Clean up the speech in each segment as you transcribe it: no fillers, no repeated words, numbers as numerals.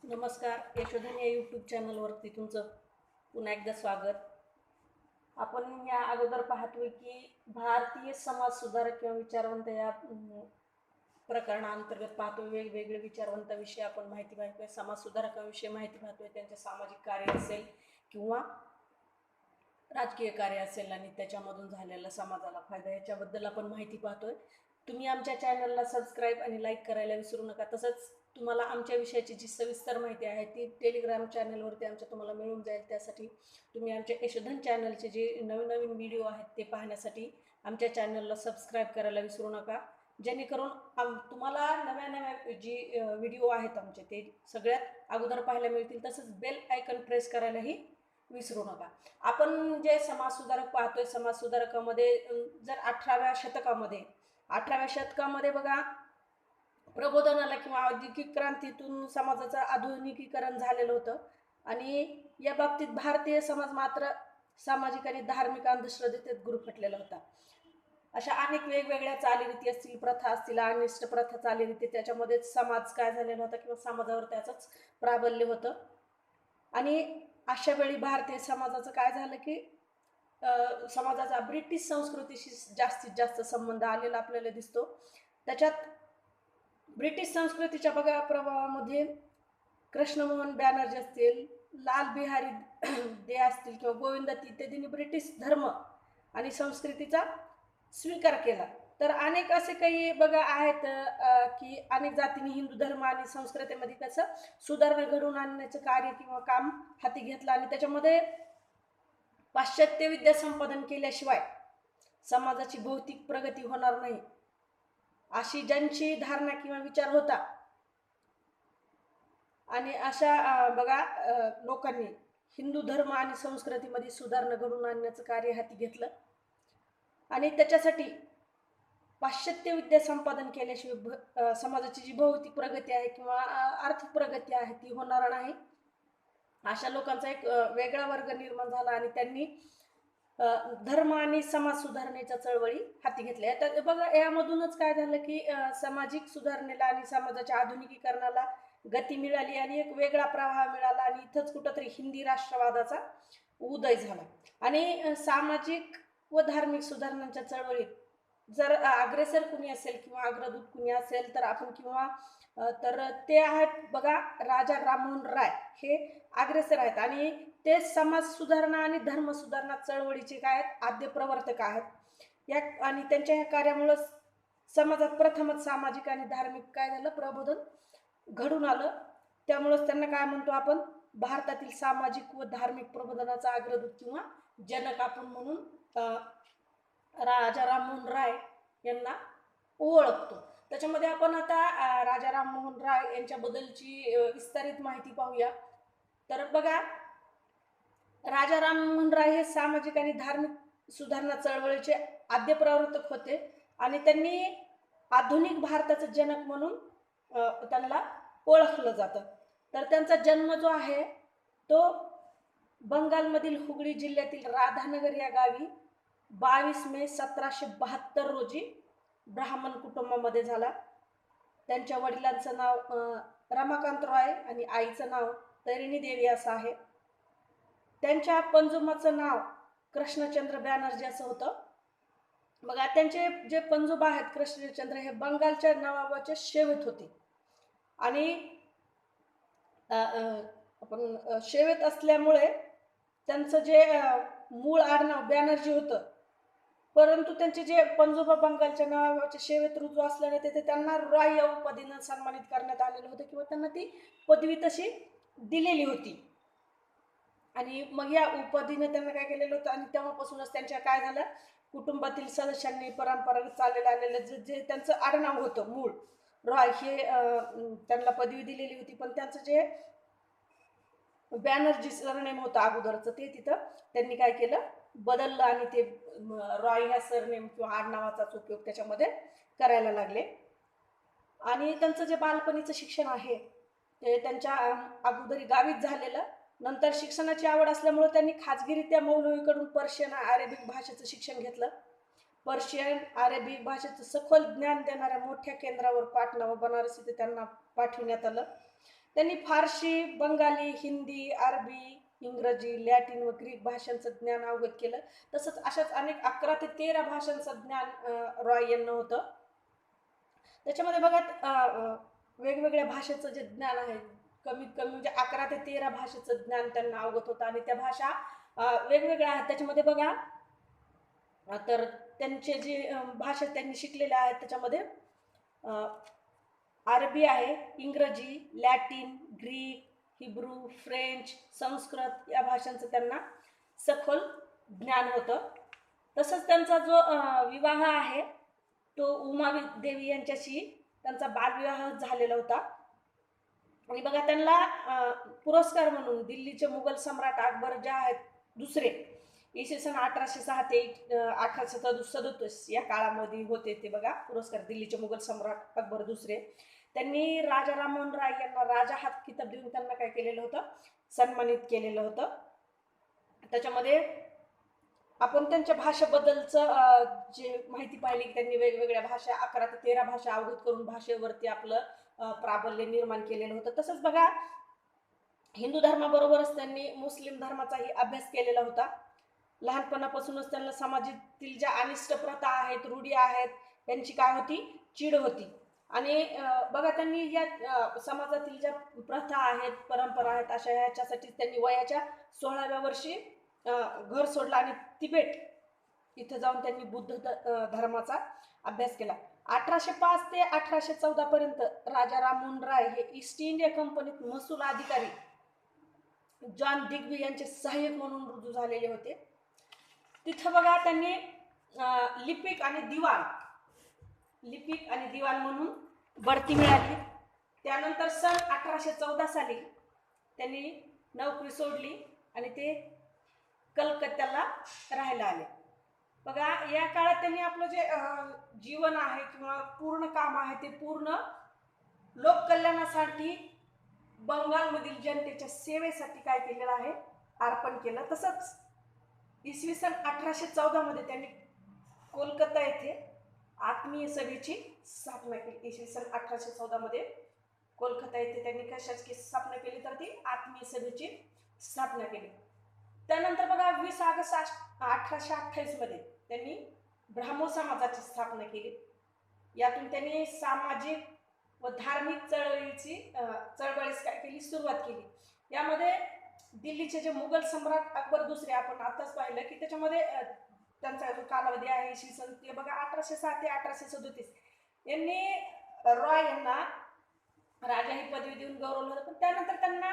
नमस्कार. यशोधन या यूट्यूब चॅनलवरती तुमचं पुन्हा एकदा स्वागत. आपण या अगोदर पाहतोय की भारतीय समाज सुधारक किंवा विचारवंत या प्रकरणाअंतर्गत पाहतोय. वेगवेगळे विचारवंताविषयी आपण माहिती पाहतोय, समाज सुधारकांविषयी माहिती पाहतोय, त्यांचे सामाजिक कार्य असेल किंवा राजकीय कार्य असेल आणि त्याच्यामधून झालेला समाजाला फायदा याच्याबद्दल आपण माहिती पाहतोय. तुम्ही आमच्या चॅनलला सबस्क्राईब आणि लाईक करायला विसरू नका. तसंच तुम्हाला आमच्या विषयाची जी सविस्तर माहिती आहे ती टेलिग्राम चॅनलवरती आमच्या तुम्हाला मिळून जाईल. त्यासाठी तुम्ही आमच्या यशोधन चॅनलचे जे नवीन नवीन व्हिडिओ आहेत ते पाहण्यासाठी आमच्या चॅनलला सबस्क्राईब करायला विसरू नका, जेणेकरून तुम्हाला नव्या नव्या जी व्हिडिओ आहेत आमचे ते सगळ्यात अगोदर पाहायला मिळतील. तसंच बेल आयकन प्रेस करायलाही विसरू नका. आपण जे समाज सुधारक पाहतोय, समाज सुधारकामध्ये जर 18व्या शतकामध्ये बघा, प्रबोधनाला किंवा औद्योगिक क्रांतीतून समाजाचं आधुनिकीकरण झालेलं होतं आणि या बाबतीत भारतीय समाज मात्र सामाजिक आणि धार्मिक अंधश्रद्धेत गुरफटलेला होता. अशा अनेक वेगवेगळ्या चालीरीती असतील, प्रथा असतील, अनिष्ट प्रथा चालीरीती, त्याच्यामध्ये समाज काय झालेला होता किंवा समाजावर त्याचंच प्राबल्य होतं. आणि अशा वेळी भारतीय समाजाचं काय झालं की समाजाचा ब्रिटिश संस्कृतीशी जास्तीत जास्त संबंध आलेला आपल्याला दिसतो. त्याच्यात ब्रिटिश संस्कृतीच्या बघा प्रभावामध्ये कृष्णमोहन बॅनर्जी असतील, लाल बिहारी दे असतील किंवा गोविंद इत्यादींनी ब्रिटिश धर्म आणि संस्कृतीचा स्वीकार केला. तर अनेक असे काही बघा आहेत की अनेक जातींनी हिंदू धर्म आणि संस्कृतीमध्ये कसं सुधारणा घडवून आणण्याचं कार्य किंवा काम हाती घेतलं आणि त्याच्यामध्ये पाश्चात्य विद्या संपादन केल्याशिवाय समाजाची भौतिक प्रगती होणार नाही अशी ज्यांची धारणा किंवा विचार होता. आणि अशा बघा लोकांनी हिंदू धर्म आणि संस्कृतीमध्ये सुधारणा घडवून आणण्याचं कार्य हाती घेतलं आणि त्याच्यासाठी पाश्चात्य विद्या संपादन केल्याशिवाय समाजाची जी भौतिक प्रगती आहे किंवा आर्थिक प्रगती आहे ती होणार नाही. अशा लोकांचा एक वेगळा वर्ग निर्माण झाला आणि त्यांनी धर्म आणि समाज सुधारणेच्या चळवळी हाती घेतल्या. तर बघा यामधूनच काय झालं की सामाजिक सुधारणेला आणि समाजाच्या आधुनिकीकरणाला गती मिळाली आणि एक वेगळा प्रवाह मिळाला आणि इथंच कुठंतरी हिंदी राष्ट्रवादाचा उदय झाला. आणि सामाजिक व धार्मिक सुधारणांच्या चळवळीत जर अग्रेसर कुणी असेल किंवा अग्रदूत कुणी असेल तर आपण किंवा तर ते आहेत बघा राजा राममोहन राय हे अग्रेसर आहेत आणि ते समाज सुधारणा आणि धर्म सुधारणा चळवळीचे काय आहेत आद्य प्रवर्तक आहेत. या आणि त्यांच्या ह्या कार्यामुळे समाजात प्रथमच सामाजिक आणि धार्मिक काय झालं प्रबोधन घडून आलं. त्यामुळेच त्यांना काय म्हणतो आपण भारतातील सामाजिक व धार्मिक प्रबोधनाचा अग्रदूत किंवा जनक आपण म्हणून राजा राममोहन राय यांना ओळखतो. त्याच्यामध्ये आपण आता राजा राममोहन राय यांच्याबद्दलची विस्तारित माहिती पाहूया. तर बघा राजा राममोहन राय हे सामाजिक आणि धार्मिक सुधारणा चळवळीचे आद्य प्रवर्तक होते आणि त्यांनी आधुनिक भारताचं जनक म्हणून त्यांना ओळखलं जातं. तर त्यांचा जन्म जो आहे तो बंगालमधील हुगळी जिल्ह्यातील राधानगर या गावी 22 मे 1772 रोजी ब्राह्मण कुटुंबामध्ये झाला. त्यांच्या वडिलांचं नाव रमाकांत रॉय आणि आईचं नाव तरिणी देवी असं आहे. त्यांच्या पंजोबाचं नाव कृष्णचंद्र बॅनर्जी असं होतं. बघा त्यांचे जे पंजोबा आहेत कृष्णचंद्र हे बंगालच्या नवाबाचे शेवेत होते आणि आपण शेवेत असल्यामुळे त्यांचं जे मूळ आडनाव बॅनर्जी होतं, परंतु त्यांचे जे पंजोबा बंगालच्या नवाबाच्या शेवेत रुजू असल्याने तिथे त्यांना रॉय या उपाधीनं सन्मानित करण्यात आलेलं होतं किंवा त्यांना ती पदवी तशी दिलेली होती. आणि मग या उपाधीने त्यांना काय केलेलं होतं आणि तेव्हापासूनच त्यांच्या काय झालं कुटुंबातील सदस्यांनी परंपरागत चाललेलं आलेलं जे त्यांचं आडनाव होतं मूळ रॉय हे त्यांना पदवी दिलेली होती. पण त्यांचं जे बॅनर्जी सरनेम होतं अगोदरचं ते तिथं त्यांनी काय केलं बदललं आणि ते रॉय ह्या सरनेम किंवा आडनावाचाच उपयोग त्याच्यामध्ये करायला लागले. आणि त्यांचं जे बालपणीचं शिक्षण आहे ते त्यांच्या अगोदरी गावीच झालेलं. नंतर शिक्षणाची आवड असल्यामुळे त्यांनी खाजगीरित्या मौलवीकडून पर्शियन अरेबिक भाषेचं शिक्षण घेतलं. पर्शियन अरेबिक भाषेचं सखोल ज्ञान देणाऱ्या मोठ्या केंद्रावर पाटणा व बनारस इथे त्यांना पाठविण्यात आलं. त्यांनी फारसी, बंगाली, हिंदी, अरबी, इंग्रजी, लॅटिन व ग्रीक भाषांचं ज्ञान अवगत केलं. तसंच अशाच अनेक 11 ते 13 भाषांचं ज्ञान रॉय यांना होतं. त्याच्यामध्ये बघा वेगवेगळ्या भाषेचं जे ज्ञान आहे, कमीत कमी म्हणजे 11 ते 13 भाषेचं ज्ञान त्यांना अवगत होतं आणि त्या भाषा वेगवेगळ्या आहेत. त्याच्यामध्ये बघा तर त्यांचे जे भाषा त्यांनी शिकलेल्या आहेत त्याच्यामध्ये अरबी आहे, इंग्रजी, Latin, Greek, Hebrew, French, Sanskrit या भाषांचं त्यांना सखोल ज्ञान होतं. तसंच त्यांचा जो विवाह आहे तो उमा देवी यांच्याशी त्यांचा बालविवाह झालेला होता. आणि बघा त्यांना पुरस्कार म्हणून दिल्लीचे मुघल सम्राट अकबर जे आहेत दुसरे, इसवी सन 1806 ते 1837 या काळामध्ये होते ते. बघा पुरस्कार दिल्लीचे मुघल सम्राट अकबर दुसरे, त्यांनी राजा राममोहन राय यांना राजा हा किताब देऊन त्यांना काय केलेलं होतं, सन्मानित केलेलं होतं. त्याच्यामध्ये आपण त्यांच्या भाषेबद्दलचं जे माहिती पाहिली की त्यांनी वेगवेगळ्या भाषा 11 ते 13 भाषा अवगत करून भाषेवरती आपलं प्राबल्य निर्माण केलेलं होतं. तसंच बघा हिंदू धर्माबरोबरच त्यांनी मुस्लिम धर्माचाही अभ्यास केलेला होता. लहानपणापासूनच त्यांना समाजातील ज्या अनिष्ट प्रथा आहेत, रूढी आहेत, त्यांची काय होती, चीड होती. आणि बघा त्यांनी या समाजातील ज्या प्रथा आहेत, परंपरा आहेत, अशा ह्याच्यासाठी त्यांनी वयाच्या 16व्या वर्षी घर सोडलं आणि तिबेट इथं जाऊन त्यांनी बुद्ध धर्माचा अभ्यास केला. 1805 ते 1814 पर्यंत राजा राममोहन राय हे ईस्ट इंडिया कंपनीत महसूल अधिकारी जॉन दिग्बी यांचे सहाय्यक म्हणून रुजू झालेले होते. तिथं बघा त्यांनी लिपिक आणि दिवाण म्हणून बढती मिळाली. त्यानंतर सन 1814 साली त्यांनी नोकरी सोडली आणि ते कलकत्त्याला राहायला आले. बघा या काळात त्यांनी आपलं जे जीवन आहे किंवा पूर्ण काम आहे ते पूर्ण लोककल्याणासाठी बंगालमधील जनतेच्या सेवेसाठी काय केलेलं आहे, अर्पण केलं. तसंच इसवी सन 1814 मध्ये त्यांनी कोलकाता येथे आत्मीय सभेची स्थापना केली. इसवी सन 1814 मध्ये कोलकाता येथे त्यांनी कशाची स्थापना केली, तर ती आत्मीय सभेची स्थापना केली. त्यानंतर बघा 20 ऑगस्ट 1828 मध्ये त्यांनी ब्राह्मो समाजाची स्थापना केली. यातून त्यांनी सामाजिक व धार्मिक चळवळीस काय केली, सुरुवात केली. यामध्ये दिल्लीचे जे मुघल सम्राट अकबर दुसरे आपण आताच पाहिलं की त्याच्यामध्ये त्यांचा जो कालावधी आहे इसवी सन ते बघा 1806 ते 1837 यांनी रॉय यांना राजा ही पदवी देऊन गौरवलं होतं. पण त्यानंतर त्यांना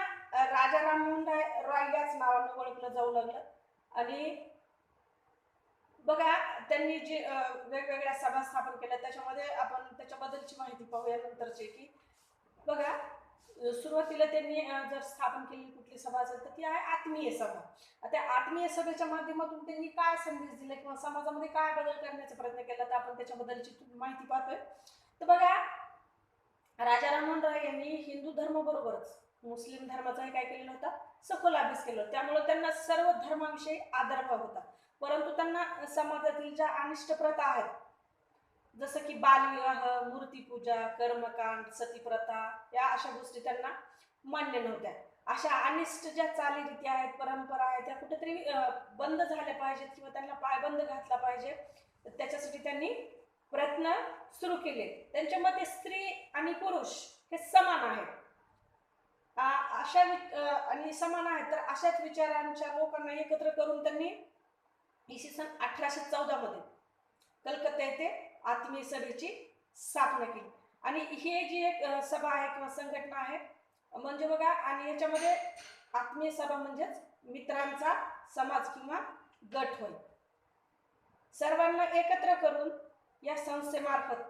राजा राममोहन रॉय याच नावानं ओळखलं जाऊ लागलं. आणि बघा त्यांनी जे वेगवेगळ्या सभा स्थापन केल्या त्याच्यामध्ये आपण त्याच्याबद्दलची माहिती पाहूया नंतरचे. की बघा सुरुवातीला त्यांनी जर स्थापन केलेली कुठली सभा असेल तर ती आहे आत्मीय सभा. आता आत्मीय सभेच्या माध्यमातून त्यांनी काय संदेश दिला किंवा समाजामध्ये काय बदल करण्याचा प्रयत्न केला तर आपण त्याच्याबद्दलची माहिती पाहतोय. तर बघा राजा राममोहन राय यांनी हिंदू धर्माबरोबरच मुस्लिम धर्माचाही काय केलेला होता, सखोल अभ्यास केला. त्यामुळे त्यांना सर्व धर्माविषयी आदरभाव होता. परंतु त्यांना समाजातील ज्या अनिष्ट प्रथा आहेत जसं की बालविवाह, मूर्तीपूजा, कर्मकांड, सतीप्रथा या अशा गोष्टी त्यांना मान्य नव्हत्या. अशा अनिष्ट ज्या चालीरीती आहेत, परंपरा आहेत त्या कुठेतरी बंद झाल्या पाहिजेत किंवा त्यांना पायबंद घातला पाहिजे. त्याच्यासाठी त्यांनी प्रयत्न सुरू केले. त्यांच्या मते स्त्री आणि पुरुष हे समान आहेत, अशा आणि समान आहेत तर अशाच विचारांच्या लोकांना एकत्र करून त्यांनी इसवी सन 1814 मध्ये कलकत्ता येथे आत्मीय सभेची स्थापना केली. आणि ही जी एक सभा आहे किंवा संघटना आहे म्हणजे बघा, आणि याच्यामध्ये आत्मीय सभा म्हणजेच मित्रांचा समाज किंवा गट होय. सर्वांना एकत्र करून या संस्थेमार्फत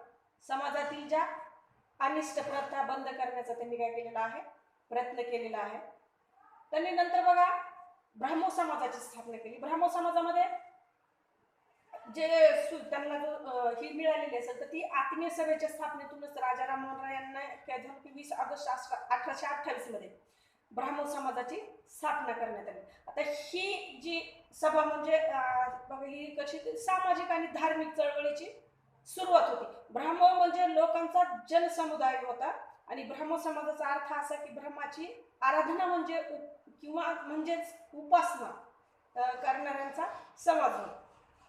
समाजातील ज्या अनिष्ट प्रथा बंद करण्याचा त्यांनी काय केलेला आहे, प्रयत्न केलेला आहे. त्यांनी नंतर बघा ब्राह्मो समाजाची स्थापना केली. ब्राह्मो समाजामध्ये जे त्यांना जो ही मिळालेली असेल तर ती आत्मीय सभेच्या स्थापनेतूनच राजा राममोहन राय यांना काय झालं की 20 ऑगस्ट 1828 मध्ये ब्राह्मो समाजाची स्थापना करण्यात आली. आता ही जी सभा म्हणजे बघा ही कशी सामाजिक आणि धार्मिक चळवळीची सुरुवात होती. ब्राह्मो म्हणजे लोकांचा जनसमुदाय होता आणि ब्राह्मो समाजाचा अर्थ असा की ब्रह्माची आराधना म्हणजे किंवा म्हणजेच उपासना करणाऱ्यांचा समाज होय.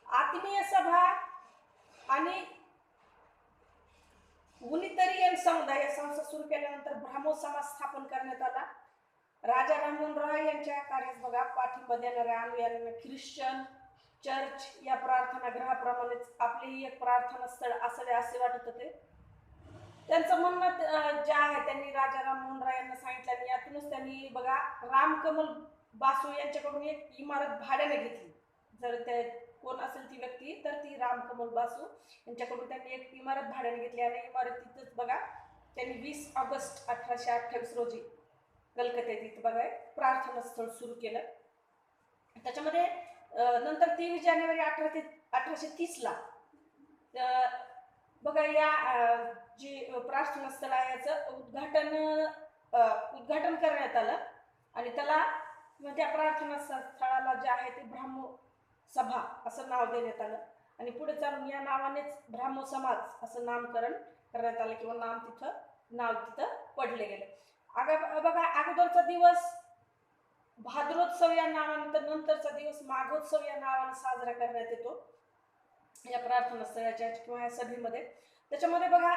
आत्मीय सभा आणि उनितरियन समुदाय या संस्था सुरू केल्यानंतर ब्राह्मो समाज स्थापन करण्यात आला. राजा राममोहन रॉय यांच्या कार्यास बघा पाठिंबा देणाऱ्या अनुयायांना ख्रिश्चन चर्च या प्रार्थना गृहाप्रमाणेच आपलेही एक प्रार्थना स्थळ असावे असे वाटत होते. त्यांचं म्हणणं जे आहे त्यांनी राजा राममोहन राय यांना सांगितलं आणि यातूनच त्यांनी बघा रामकमल बासू यांच्याकडून एक इमारत भाड्याने घेतली. जर ते कोण असेल ती व्यक्ती तर ती रामकमल बासू यांच्याकडून त्यांनी एक इमारत भाड्याने घेतली आणि इमारतीतच बघा त्यांनी 20 ऑगस्ट 1828 रोजी कलकत्त्यात इथं बघा प्रार्थना स्थळ सुरू केलं. त्याच्यामध्ये नंतर 23 जानेवारी 1830 ला बघा या जी प्रार्थना स्थळ आहे याचं उद्घाटन करण्यात आलं आणि त्याला त्या प्रार्थना स्थळाला जे आहे ते ब्राह्मो सभा असं नाव देण्यात आलं आणि पुढे चालून या नावानेच ब्राह्मो समाज असं नामकरण करण्यात आलं किंवा नाव तिथं पडले गेले. बघा अगोदरचा दिवस भाद्रोत्सव या नावाने तर नंतरचा दिवस माघोत्सव या नावाने साजरा करण्यात येतो या प्रार्थना स्थळाच्या किंवा या सभेमध्ये. त्याच्यामध्ये बघा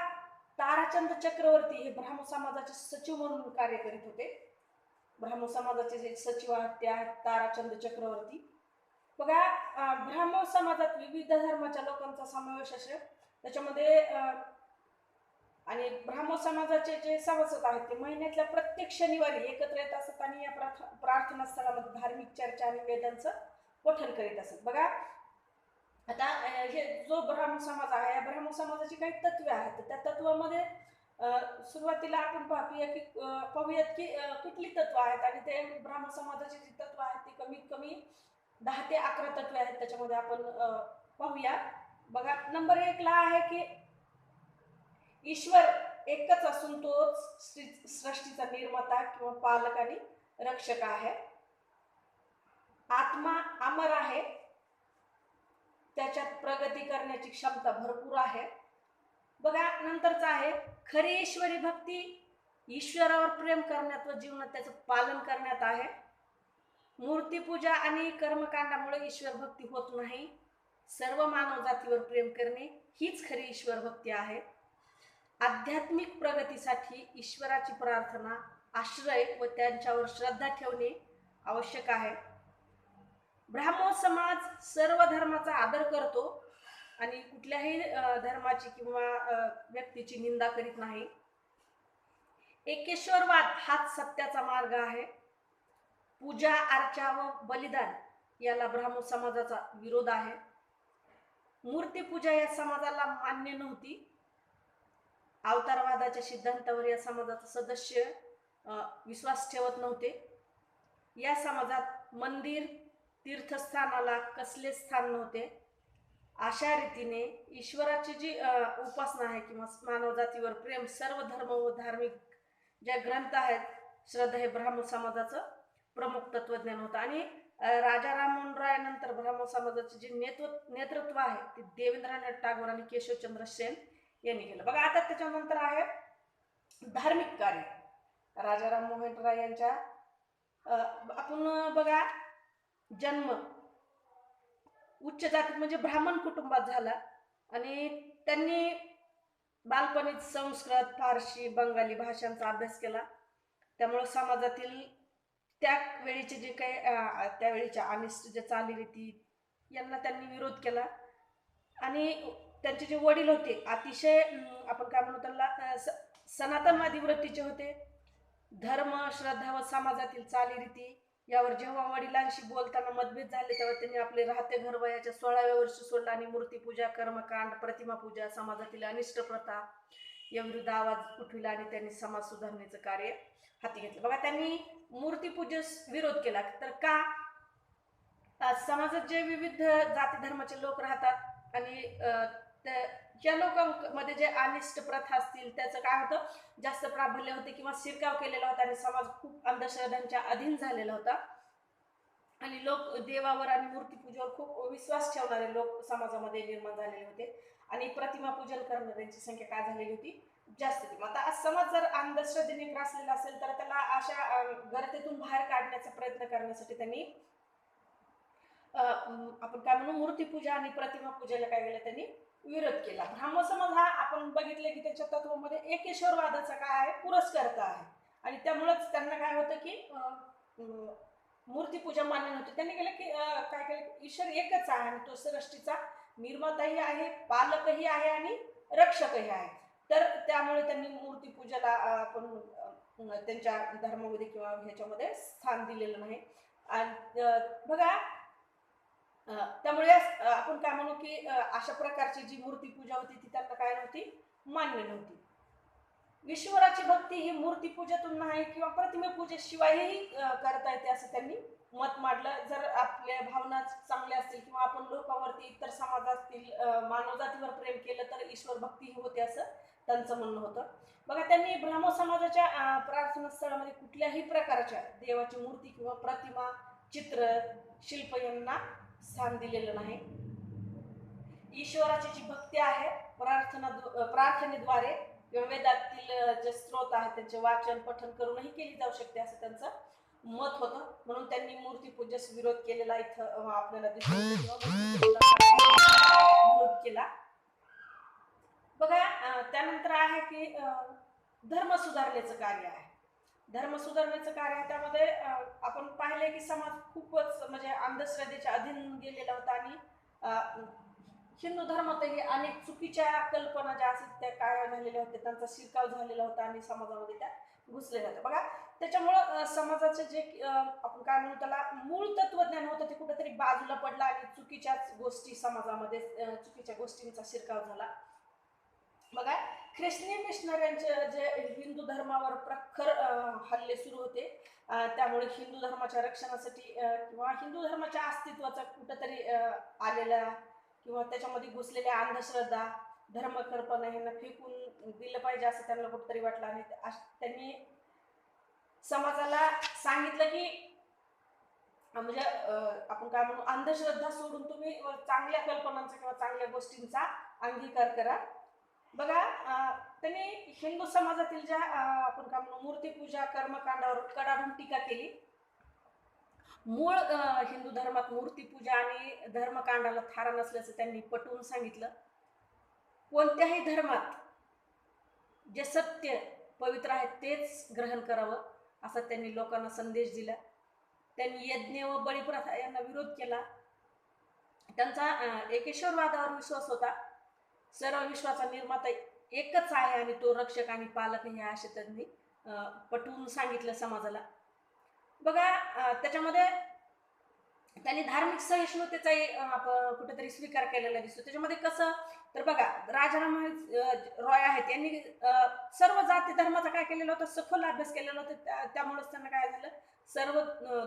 ताराचंद चक्रवर्ती हे ब्राह्मो समाजाचे सचिव म्हणून कार्य करीत होते. ब्राह्मो समाजाचे जे सचिव आहेत ते आहेत ताराचंद चक्रवर्ती. बघा ब्राह्मो समाजात विविध धर्माच्या लोकांचा समावेश असेल त्याच्यामध्ये आणि ब्राह्मो समाजाचे जे सभासद आहेत ते महिन्यातल्या प्रत्येक शनिवारी एकत्र येत असतात आणि या प्रार्थना स्थळामध्ये धार्मिक चर्चा आणि वेदांचं पठण करीत असत. बघा आता हे जो ब्राह्मो समाज आहे या ब्राह्मो समाजाची काही तत्वे आहेत. त्या तत्वामध्ये सुरुवातीला आपण पाहूयात की कुठली तत्व आहेत आणि ते ब्राह्मो समाजाची जी तत्व आहेत ती कमीत कमी 10 ते 11 तत्वे आहेत. त्याच्यामध्ये आपण पाहूया. बघा नंबर 1 ला आहे की ईश्वर एकच असून तोच सृष्टीचा निर्माता किंवा पालक आणि रक्षक आहे. आत्मा अमर आहे, त्याच्यात प्रगती करण्याची क्षमता भरपूर आहे. बघा नंतरचा आहे खरी ईश्वरी भक्ती ईश्वरावर प्रेम करण्यात व जीवनात त्याचं पालन करण्यात आहे. मूर्तीपूजा आणि कर्मकांडामुळे ईश्वर भक्ती होत नाही. सर्व मानव जातीवर प्रेम करणे हीच खरी ईश्वर भक्ती आहे. आध्यात्मिक प्रगतीसाठी ईश्वराची प्रार्थना आश्रय व त्यांच्यावर श्रद्धा ठेवणे आवश्यक आहे. ब्राह्मो समाज सर्व धर्माचा आदर करतो आणि कुठल्याही धर्माची किंवा व्यक्तीची निंदा करीत नाही. एकेश्वरवाद हाच सत्याचा मार्ग आहे. पूजा अर्चा व बलिदान याला ब्राह्मो समाजाचा विरोध आहे. मूर्तीपूजा या समाजाला मान्य नव्हती. अवतारवादाच्या सिद्धांतावर या समाजाचे सदस्य विश्वास ठेवत नव्हते. या समाजात मंदिर तीर्थस्थानाला कसले स्थान नव्हते. अशा रीतीने ईश्वराची जी उपासना आहे किंवा मानव जातीवर प्रेम सर्व धर्म व धार्मिक ज्या ग्रंथ आहेत श्रद्धा हे ब्राह्मो समाजाचं प्रमुख तत्वज्ञान होतं. आणि राजा राममोहन राय नंतर ब्राह्मो समाजाचे जे नेतृत्व आहे ते देवेंद्रनाथ टागोर आणि केशवचंद्र सेन यांनी केलं. बघा आता त्याच्यानंतर आहे धार्मिक कार्य. राजा राममोहन राय यांच्या आपण बघा जन्म उच्च जातीत म्हणजे ब्राह्मण कुटुंबात झाला आणि त्यांनी बालपणीच संस्कृत फारसी बंगाली भाषांचा अभ्यास केला. त्यामुळे समाजातील त्यावेळीचे जे काही त्यावेळीच्या अनिष्ट जे चालीरीती यांना त्यांनी विरोध केला आणि त्यांचे जे वडील होते अतिशय आपण काय म्हणू त्यांना सनातनवादी वृत्तीचे होते. धर्म श्रद्धा व समाजातील चालीरीती यावर जेव्हा वडिलांशी बोलताना मतभेद झाले तेव्हा त्यांनी आपले राहते घर वयाच्या 16व्या वर्षी सोडलं आणि मूर्तीपूजा कर्मकांड प्रतिमा पूजा समाजातील अनिष्ट प्रथा याविरुद्ध आवाज उठविला आणि त्यांनी समाज सुधारण्याचं कार्य हाती घेतलं. बघा त्यांनी मूर्तीपूजेस विरोध केला. तर का समाजात जे विविध जाती धर्माचे लोक राहतात आणि ज्या लोकांमध्ये जे अनिष्ट प्रथा असतील त्याचं काय होतं जास्त प्राबल्य होते किंवा शिरकाव केलेला होता आणि समाज खूप अंधश्रद्धांच्या अधीन झालेला होता आणि लोक देवावर आणि मूर्तीपूजेवर खूप विश्वास ठेवणारे लोक समाजामध्ये निर्माण झालेले होते आणि प्रतिमा पूजन करणाऱ्यांची संख्या काय झालेली होती जास्त मग आता समाज जर अंधश्रद्धेने ग्रासलेला असेल तर त्याला अशा गर्तेतून बाहेर काढण्याचा प्रयत्न करण्यासाठी त्यांनी आपण काय म्हणू मूर्तीपूजा आणि प्रतिमा पूजेला काय केलं त्यांनी विरोध केला. ब्राह्मण समाज हा आपण बघितलं की त्याच्या तत्वामध्ये एकेश्वरवादाचा काय आहे पुरस्कर्ता आहे आणि त्यामुळेच त्यांना काय होतं की मूर्तीपूजा मान्य नव्हती. त्यांनी केलं की काय केलं ईश्वर एकच आहे आणि तो सृष्टीचा निर्माताही आहे, पालकही आहे आणि रक्षकही आहे. तर त्यामुळे त्यांनी मूर्तीपूजेला आपण त्यांच्या धर्मामध्ये किंवा ह्याच्यामध्ये स्थान दिलेलं नाही. आणि बघा त्यामुळे आपण काय म्हणू की अशा प्रकारची जी मूर्तीपूजा होती ती त्यांना काय नव्हती मान्य नव्हती. ईश्वराची भक्ती ही मूर्तीपूजेतून नाही किंवा प्रतिमेपूजेशिवायही करता येते असं त्यांनी मत मांडलं. जर आपल्या भावना चांगल्या असतील किंवा आपण लोकांवरती इतर समाजातील मानवजातीवर प्रेम केलं तर ईश्वर भक्ती होते असं त्यांचं म्हणणं होतं. बघा त्यांनी ब्राह्मण समाजाच्या प्रार्थना स्थळामध्ये कुठल्याही प्रकारच्या देवाची मूर्ती किंवा प्रतिमा, चित्र, शिल्प यांना स्थान दिलेलं नाही. ईश्वराची जी भक्ती आहे प्रार्थनेद्वारे किंवा वेदातील जे स्त्रोत आहेत त्यांचे वाचन पठण करूनही केली जाऊ शकते असं त्यांचं मत होतं. म्हणून त्यांनी मूर्तीपूजेस विरोध केलेला इथं आपल्याला दिसतो विरोध केला. बघा त्यानंतर आहे की धर्म सुधारण्याचं कार्य आहे. धर्म सुधारण्याचं कार्य आहे त्यामध्ये आपण पाहिले की समाज खूपच म्हणजे अंधश्रद्धेच्या अधीन गेलेला होता आणि हिंदू धर्मातही अनेक चुकीच्या कल्पना ज्या असतात त्या काय झालेल्या होत्या, त्यांचा शिरकाव झालेला होता आणि समाजामध्ये त्या घुसलेल्या होत्या. बघा त्याच्यामुळं समाजाचे जे आपण काय म्हणू त्याला मूळ तत्वज्ञान होतं ते कुठेतरी बाजूला पडलं आणि चुकीच्याच गोष्टी समाजामध्ये चुकीच्या गोष्टींचा शिरकाव झाला. बघा ख्रिश्चन मिशनऱ्यांचे जे हिंदू धर्मावर प्रखर हल्ले सुरू होते त्यामुळे हिंदू धर्माच्या रक्षणासाठी किंवा हिंदू धर्माच्या अस्तित्वाचा कुठंतरी आलेला किंवा त्याच्यामध्ये घुसलेल्या अंधश्रद्धा धर्मकल्पना यांना फेकून दिलं पाहिजे असं त्यांना कुठंतरी वाटलं आणि त्यांनी समाजाला सांगितलं की म्हणजे आपण काय म्हणू अंधश्रद्धा सोडून तुम्ही चांगल्या कल्पनांचा किंवा चांगल्या गोष्टींचा अंगीकार करा. बघा त्यांनी हिंदू समाजातील ज्या आपण काय म्हणू मूर्तीपूजा कर्मकांडावर कडाडून टीका केली. मूळ हिंदू धर्मात मूर्तीपूजा आणि धर्मकांडाला थारा नसल्याचं त्यांनी पटवून सांगितलं. कोणत्याही धर्मात जे सत्य पवित्र आहे तेच ग्रहण करावं असा त्यांनी लोकांना संदेश दिला. त्यांनी यज्ञ व बळीप्रथा यांना विरोध केला. त्यांचा एकेश्वरवादावर विश्वास होता. सर्व विश्वाचा निर्माता एकच आहे आणि तो रक्षक आणि पालक हे असे त्यांनी पटवून सांगितलं समाजाला. बघा त्याच्यामध्ये त्यांनी धार्मिक सहिष्णुतेचाही कुठेतरी स्वीकार केलेला दिसतो. त्याच्यामध्ये कसं तर बघा राजाराम रॉय आहेत यांनी सर्व जाती धर्माचा काय केलेलं होतं सखोल अभ्यास केलेला होता. त्यामुळेच त्यांना काय झालं सर्व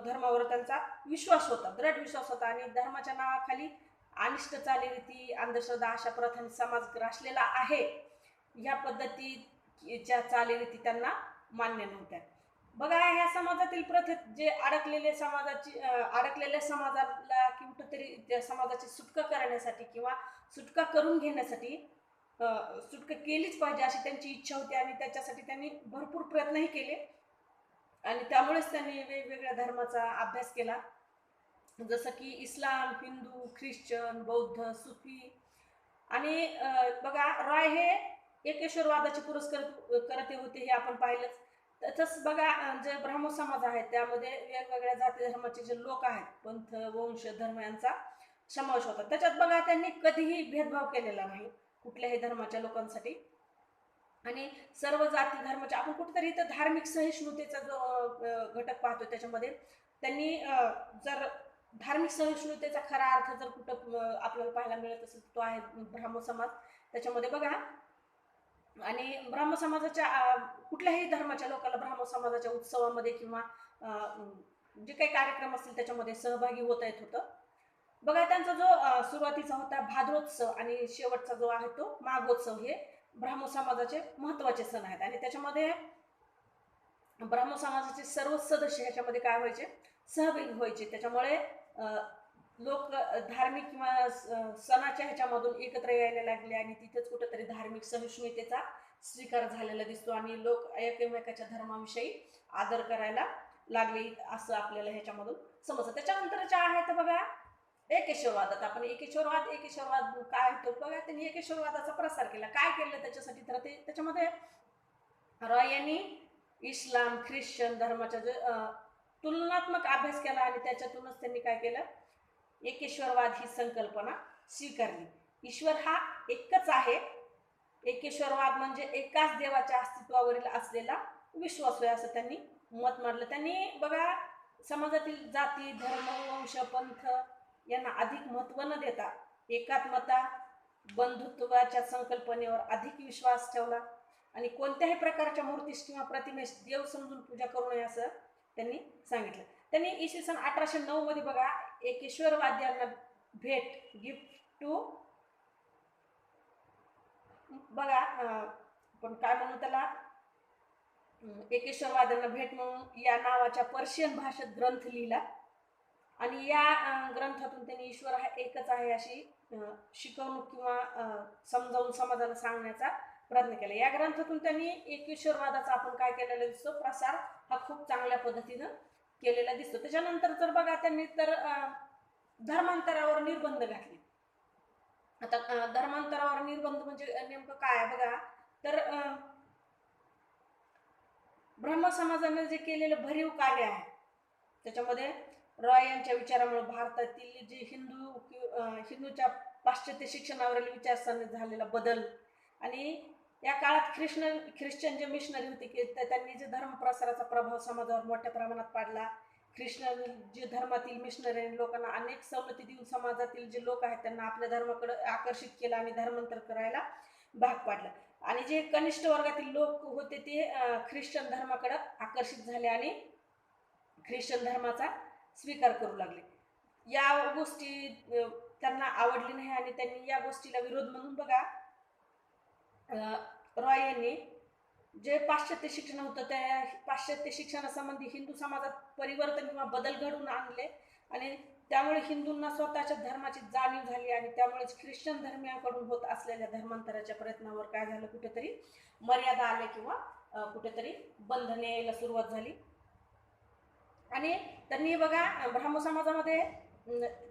धर्मावर त्यांचा विश्वास होता, दृढ विश्वास होता आणि धर्माच्या नावाखाली अनिष्ट चालीरीती अंधश्रद्धा अशा प्रथम समाज ग्रासलेला आहे या पद्धतीच्या चालीरीती त्यांना मान्य नव्हत्या. बघा ह्या समाजातील प्रथेत जे अडकलेल्या समाजाला कुठंतरी त्या समाजाची सुटका करण्यासाठी किंवा सुटका करून घेण्यासाठी सुटका केलीच पाहिजे अशी त्यांची इच्छा होती आणि त्याच्यासाठी त्यांनी भरपूर प्रयत्नही केले आणि त्यामुळेच त्यांनी वेगवेगळ्या धर्माचा अभ्यास केला जसं की इस्लाम, हिंदू, ख्रिश्चन, बौद्ध, सुफी आणि बघा रॉय हे एकेश्वरवादाचे करते होते हे आपण पाहिलंच. तसंच बघा जे ब्राह्मण समाज आहे त्यामध्ये वेगवेगळ्या जाती धर्माचे जे लोक आहेत पंथ वंश धर्म यांचा समावेश होता. त्याच्यात बघा त्यांनी कधीही भेदभाव केलेला नाही कुठल्याही धर्माच्या लोकांसाठी आणि सर्व जाती धर्माच्या आपण कुठेतरी इथं धार्मिक सहिष्णुतेचा जो घटक पाहतो त्याच्यामध्ये त्यांनी जर धार्मिक सहिष्णुतेचा खरा अर्थ जर कुठं आपल्याला पाहायला मिळत असेल तो आहे ब्राह्मण समाज. त्याच्यामध्ये बघा आणि ब्राह्मण समाजाच्या कुठल्याही धर्माच्या लोकांना ब्राह्मण समाजाच्या उत्सवामध्ये किंवा जे काही कार्यक्रम असतील त्याच्यामध्ये सहभागी होता येत होतं. बघा त्यांचा जो सुरुवातीचा होता भाद्रोत्सव आणि शेवटचा जो आहे तो माघोत्सव हे ब्राह्मण समाजाचे महत्वाचे सण आहेत आणि त्याच्यामध्ये ब्राह्मण समाजाचे सर्व सदस्य ह्याच्यामध्ये काय व्हायचे सहभागी व्हायचे. त्याच्यामुळे लोक धार्मिक किंवा सणाच्या ह्याच्यामधून एकत्र यायला लागले आणि तिथेच कुठेतरी धार्मिक सहिष्णुतेचा स्वीकार झालेला दिसतो आणि लोक एकमेकाच्या धर्माविषयी आदर करायला लागले असं आपल्याला ह्याच्यामधून समजतं. त्याच्यानंतरच्या आहेत बघा एकेश्वरवादात. आपण एकेश्वरवाद काय होतो बघा. त्यांनी एकेश्वरवादाचा प्रसार केला. काय केलं त्याच्यासाठी तर ते त्याच्यामध्ये रॉय यांनी इस्लाम ख्रिश्चन धर्माचा जे तुलनात्मक अभ्यास केला आणि त्याच्यातूनच त्यांनी काय केलं, एकेश्वरवाद ही संकल्पना स्वीकारली. ईश्वर हा एकच आहे. एकेश्वरवाद म्हणजे एकाच देवाच्या अस्तित्वावरील असलेला विश्वास आहे असं त्यांनी मत मांडलं. त्यांनी बघा समाजातील जाती धर्म वंश पंथ यांना अधिक महत्त्व न देता एकात्मता बंधुत्वाच्या संकल्पनेवर अधिक विश्वास ठेवला आणि कोणत्याही प्रकारच्या मूर्तीस किंवा प्रतिमेस देव समजून पूजा करू नये असं त्यांनी सांगितलं. त्यांनी इसवी सन 1809 मध्ये बघा एकेश्वरवाद्यांना भेट गिफ्ट टू बघा पण काय म्हणू त्याला एकेश्वरवाद्यांना भेट म्हणून या नावाच्या पर्शियन भाषेत ग्रंथ लिहिला आणि या ग्रंथातून त्यांनी ईश्वर हा एकच आहे अशी शिकवणूक किंवा समजावून समाजाला सांगण्याचा प्रयत्न केला. या ग्रंथातून त्यांनी एकेश्वरवादाचा आपण काय केलेला दिसतो, प्रसार हा खूप चांगल्या पद्धतीनं केलेला दिसतो. त्याच्यानंतर तर बघा त्यांनी तर धर्मांतरावर निर्बंध घातले. आता धर्मांतरावर निर्बंध म्हणजे नेमकं काय बघा तर ब्रह्म समाजाने जे केलेलं भरीव कार्य आहे त्याच्यामध्ये रॉय यांच्या विचारामुळे भारतातील जे हिंदूच्या पाश्चात्य शिक्षणावरील विचारसरणी झालेला बदल आणि या काळात ख्रिश्चन जे मिशनरी होते की त्यांनी जे धर्म प्रसाराचा प्रभाव समाजावर मोठ्या प्रमाणात पाडला. ख्रिश्चन जे धर्मातील मिशनरी लोकांना अनेक सवलती देऊन समाजातील जे लोक आहेत त्यांना आपल्या धर्माकडे आकर्षित केलं आणि धर्मांतर करायला भाग पाडलं आणि जे कनिष्ठ वर्गातील लोक होते ते ख्रिश्चन धर्माकडे आकर्षित झाले आणि ख्रिश्चन धर्माचा स्वीकार करू लागले. या गोष्टी त्यांना आवडली नाही आणि त्यांनी या गोष्टीला विरोध म्हणून बघा रॉय यांनी जे पाश्चात्य शिक्षण होतं त्या पाश्चात्य शिक्षणासंबंधी हिंदू समाजात परिवर्तन किंवा बदल घडवून आणले आणि त्यामुळे हिंदूंना स्वतःच्या धर्माची जाणीव झाली आणि त्यामुळेच ख्रिश्चन धर्मियांकडून होत असलेल्या धर्मांतराच्या प्रयत्नावर काय झालं, कुठेतरी मर्यादा आल्या किंवा कुठेतरी बंधने यायला सुरुवात झाली. आणि त्यांनी बघा ब्राह्मण समाजामध्ये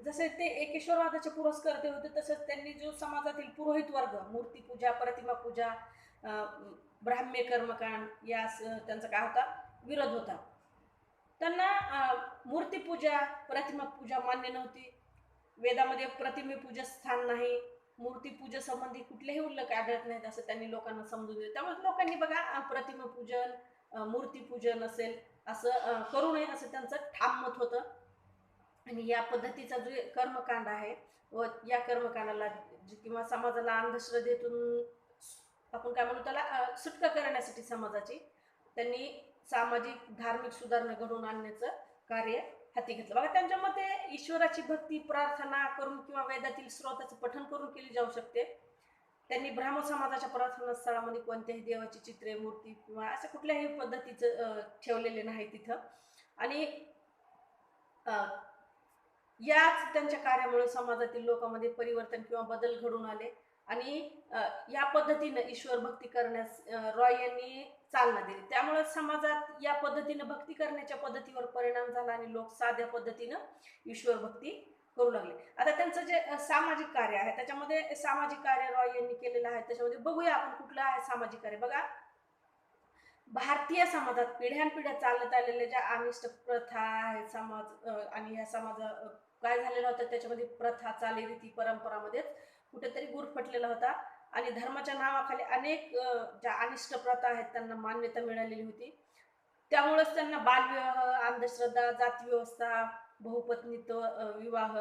जसे ते एकेश्वरवादाचे पुरस्कर्ते होते तसंच त्यांनी जो समाजातील पुरोहित वर्ग मूर्तीपूजा प्रतिमा पूजा ब्राह्म्य कर्मकांड या त्यांचा काय होता विरोध होता. त्यांना मूर्तीपूजा प्रतिमा पूजा मान्य नव्हती. वेदामध्ये प्रतिमेपूजा स्थान नाही, मूर्तीपूजेसंबंधी कुठलेही उल्लेख आढळत नाहीत असं त्यांनी लोकांना समजून दिलं. त्यामुळे लोकांनी बघा प्रतिमापूजन मूर्तीपूजन असेल असं करू नये असं त्यांचं ठाम मत होतं. आणि या पद्धतीचा जो कर्मकांड आहे व या कर्मकांडाला किंवा समाजाला अंधश्रद्धेतून आपण काय म्हणू त्याला सुटका करण्यासाठी समाजाची त्यांनी सामाजिक धार्मिक सुधारणा घडवून आणण्याचं कार्य हाती घेतलं. बघा त्यांच्या मते ईश्वराची भक्ती प्रार्थना करून किंवा वेदातील स्रोताचं पठण करून केली जाऊ शकते. त्यांनी ब्राह्मण समाजाच्या प्रार्थना स्थळामध्ये कोणत्याही देवाची चित्रे मूर्ती किंवा असं कुठल्याही पद्धतीचं ठेवलेले नाही तिथं. आणि याच त्यांच्या कार्यामुळे समाजातील लोकांमध्ये परिवर्तन किंवा बदल घडून आले आणि या पद्धतीने ईश्वर भक्ती करण्यास रॉय यांनी चालना दिली. त्यामुळे समाजात या पद्धतीने भक्ती करण्याच्या पद्धतीवर परिणाम झाला आणि लोक साध्या पद्धतीनं ईश्वर भक्ती करू लागले. आता त्यांचं जे सामाजिक कार्य आहे त्याच्यामध्ये सामाजिक कार्य रॉय यांनी केलेलं आहे. त्याच्यामध्ये बघूया आपण कुठलं आहे सामाजिक कार्य. बघा भारतीय समाजात पिढ्यानपिढ्या चालत आलेल्या ज्या अनिष्ट प्रथा आहेत समाज आणि या समाज काय झालेलं होतं त्याच्यामध्ये प्रथा चालीरीती परंपरामध्येच कुठेतरी गुरफटलेला होता आणि धर्माच्या नावाखाली अनेक ज्या अनिष्ट प्रथा आहेत त्यांना मान्यता मिळालेली होती. त्यामुळेच त्यांना बालविवाह अंधश्रद्धा जाती व्यवस्था बहुपत्नीत्व विवाह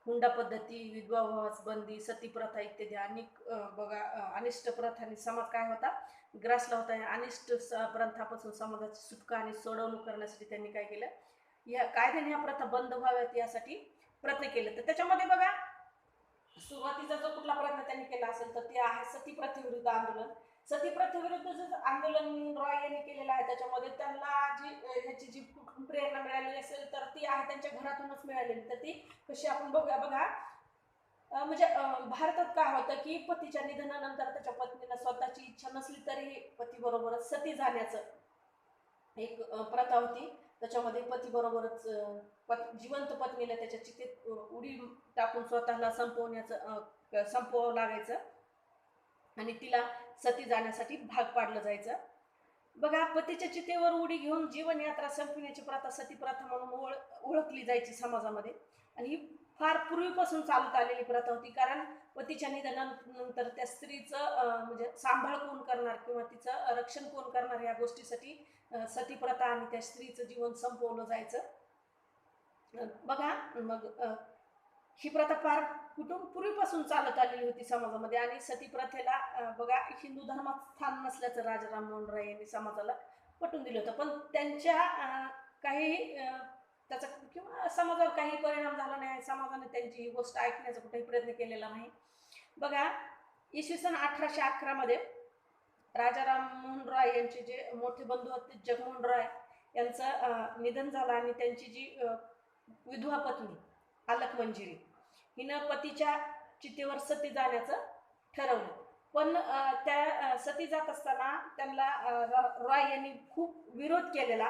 हुंडा पद्धती विधवा विवाहास बंदी सती प्रथा इत्यादी अनेक बघा अनिष्ट प्रथांनी समाज काय होता ग्रासला होता. अनिष्ट प्रथापासून समाजाची सुटका आणि सोडवणूक करण्यासाठी त्यांनी काय केलं या कायद्याने ह्या प्रथा बंद व्हाव्यात यासाठी प्रयत्न केले. तर त्याच्यामध्ये बघा सुरुवातीचा जो कुठला प्रयत्न त्यांनी केला असेल तर ते आहे सती प्रथेविरुद्ध आंदोलन. सती प्रथेविरुद्ध जे आंदोलन रॉय यांनी केलेलं आहे त्याच्यामध्ये त्यांना जी ह्याची जी प्रेरणा मिळालेली असेल तर ती आहे त्यांच्या घरातूनच मिळालेली. तर ती कशी आपण बघूया. बघा म्हणजे भारतात काय होतं की पतीच्या निधनानंतर त्याच्या पत्नीला स्वतःची इच्छा नसली तरी पती बरोबरच सती जाण्याचं एक प्रथा होती. त्याच्यामध्ये पती बरोबरच जिवंत पत्नीला त्याच्या चितेत उडी टाकून स्वतःला संपवावं लागायचं आणि तिला सती जाण्यासाठी भाग पाडलं जायचं. बघा, पतीच्या चितेवर उडी घेऊन जीवनयात्रा संपविण्याची प्रथा सती प्रथा म्हणून ओळखली जायची समाजामध्ये. आणि ही फार पूर्वीपासून चालत आलेली प्रथा होती, कारण पतीच्या निधनानंतर त्या स्त्रीचं म्हणजे सांभाळ कोण करणार किंवा तिचं रक्षण कोण करणार या गोष्टीसाठी सती प्रथा आणि त्या स्त्रीचं जीवन संपवलं जायचं. बघा मग ही प्रथा फार पूर्वीपासून चालत आलेली होती समाजामध्ये. आणि सती प्रथेला बघा, हिंदू धर्मात स्थान नसल्याचं राजा राममोहन राय यांनी समाजाला पटवून दिलं होतं. पण त्यांच्या काही त्याचा किंवा समाजावर काही परिणाम झाला नाही. समाजाने त्यांची ही गोष्ट ऐकण्याचा कुठेही प्रयत्न केलेला नाही. बघा, इसवी सन 1811 मध्ये राजा राममोहन रॉय यांचे जे मोठे बंधू होते जगमोहन रॉय यांचं निधन झालं आणि त्यांची जी विधवा पत्नी अलक मंजिरी हिनं पतीच्या चितेवर सती जाण्याचं ठरवलं. पण त्या सती जात असताना त्यांना रॉय यांनी खूप विरोध केलेला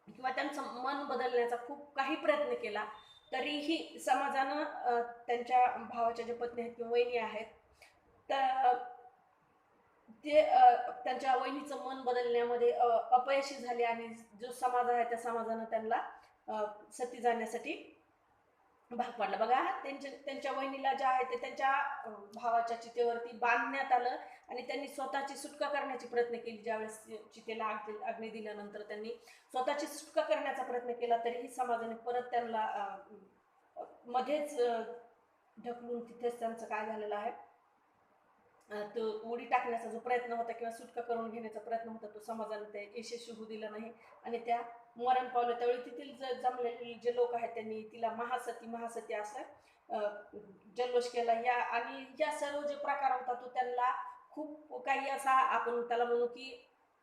किंवा त्यांचं मन बदलण्याचा खूप काही प्रयत्न केला. तरीही समाजानं त्यांच्या भावाच्या ज्या पत्नी आहेत किंवा वहिनी आहेत तर ते त्यांच्या वहिनीचं मन बदलण्यामध्ये अपयशी झाले आणि जो समाज आहे त्या समाजानं त्यांना सती जाण्यासाठी भाग पाडला. बघा, त्यांच्या वहिनीला ज्या आहे ते त्यांच्या भावाच्या चितेवरती बांधण्यात आलं आणि त्यांनी स्वतःची सुटका करण्याची प्रयत्न केली. ज्यावेळेस चितेला अग्नी दिल्यानंतर त्यांनी स्वतःची सुटका करण्याचा प्रयत्न केला, तरीही समाजाने परत त्यांना मध्येच ढकलून तिथेच त्यांचं काय झालेलं आहे, तो उडी टाकण्याचा जो प्रयत्न होता किंवा सुटका करून घेण्याचा प्रयत्न होता तो समाजाने ते यशस्वी होऊ दिला नाही आणि त्या मरण पावलं. त्यावेळी तेथील जमलेले जे लोक आहेत त्यांनी तिला महासती असं जल्लोष केला. आणि या सर्व जे प्रकार होता तो त्यांना खूप काही असा आपण त्याला म्हणू की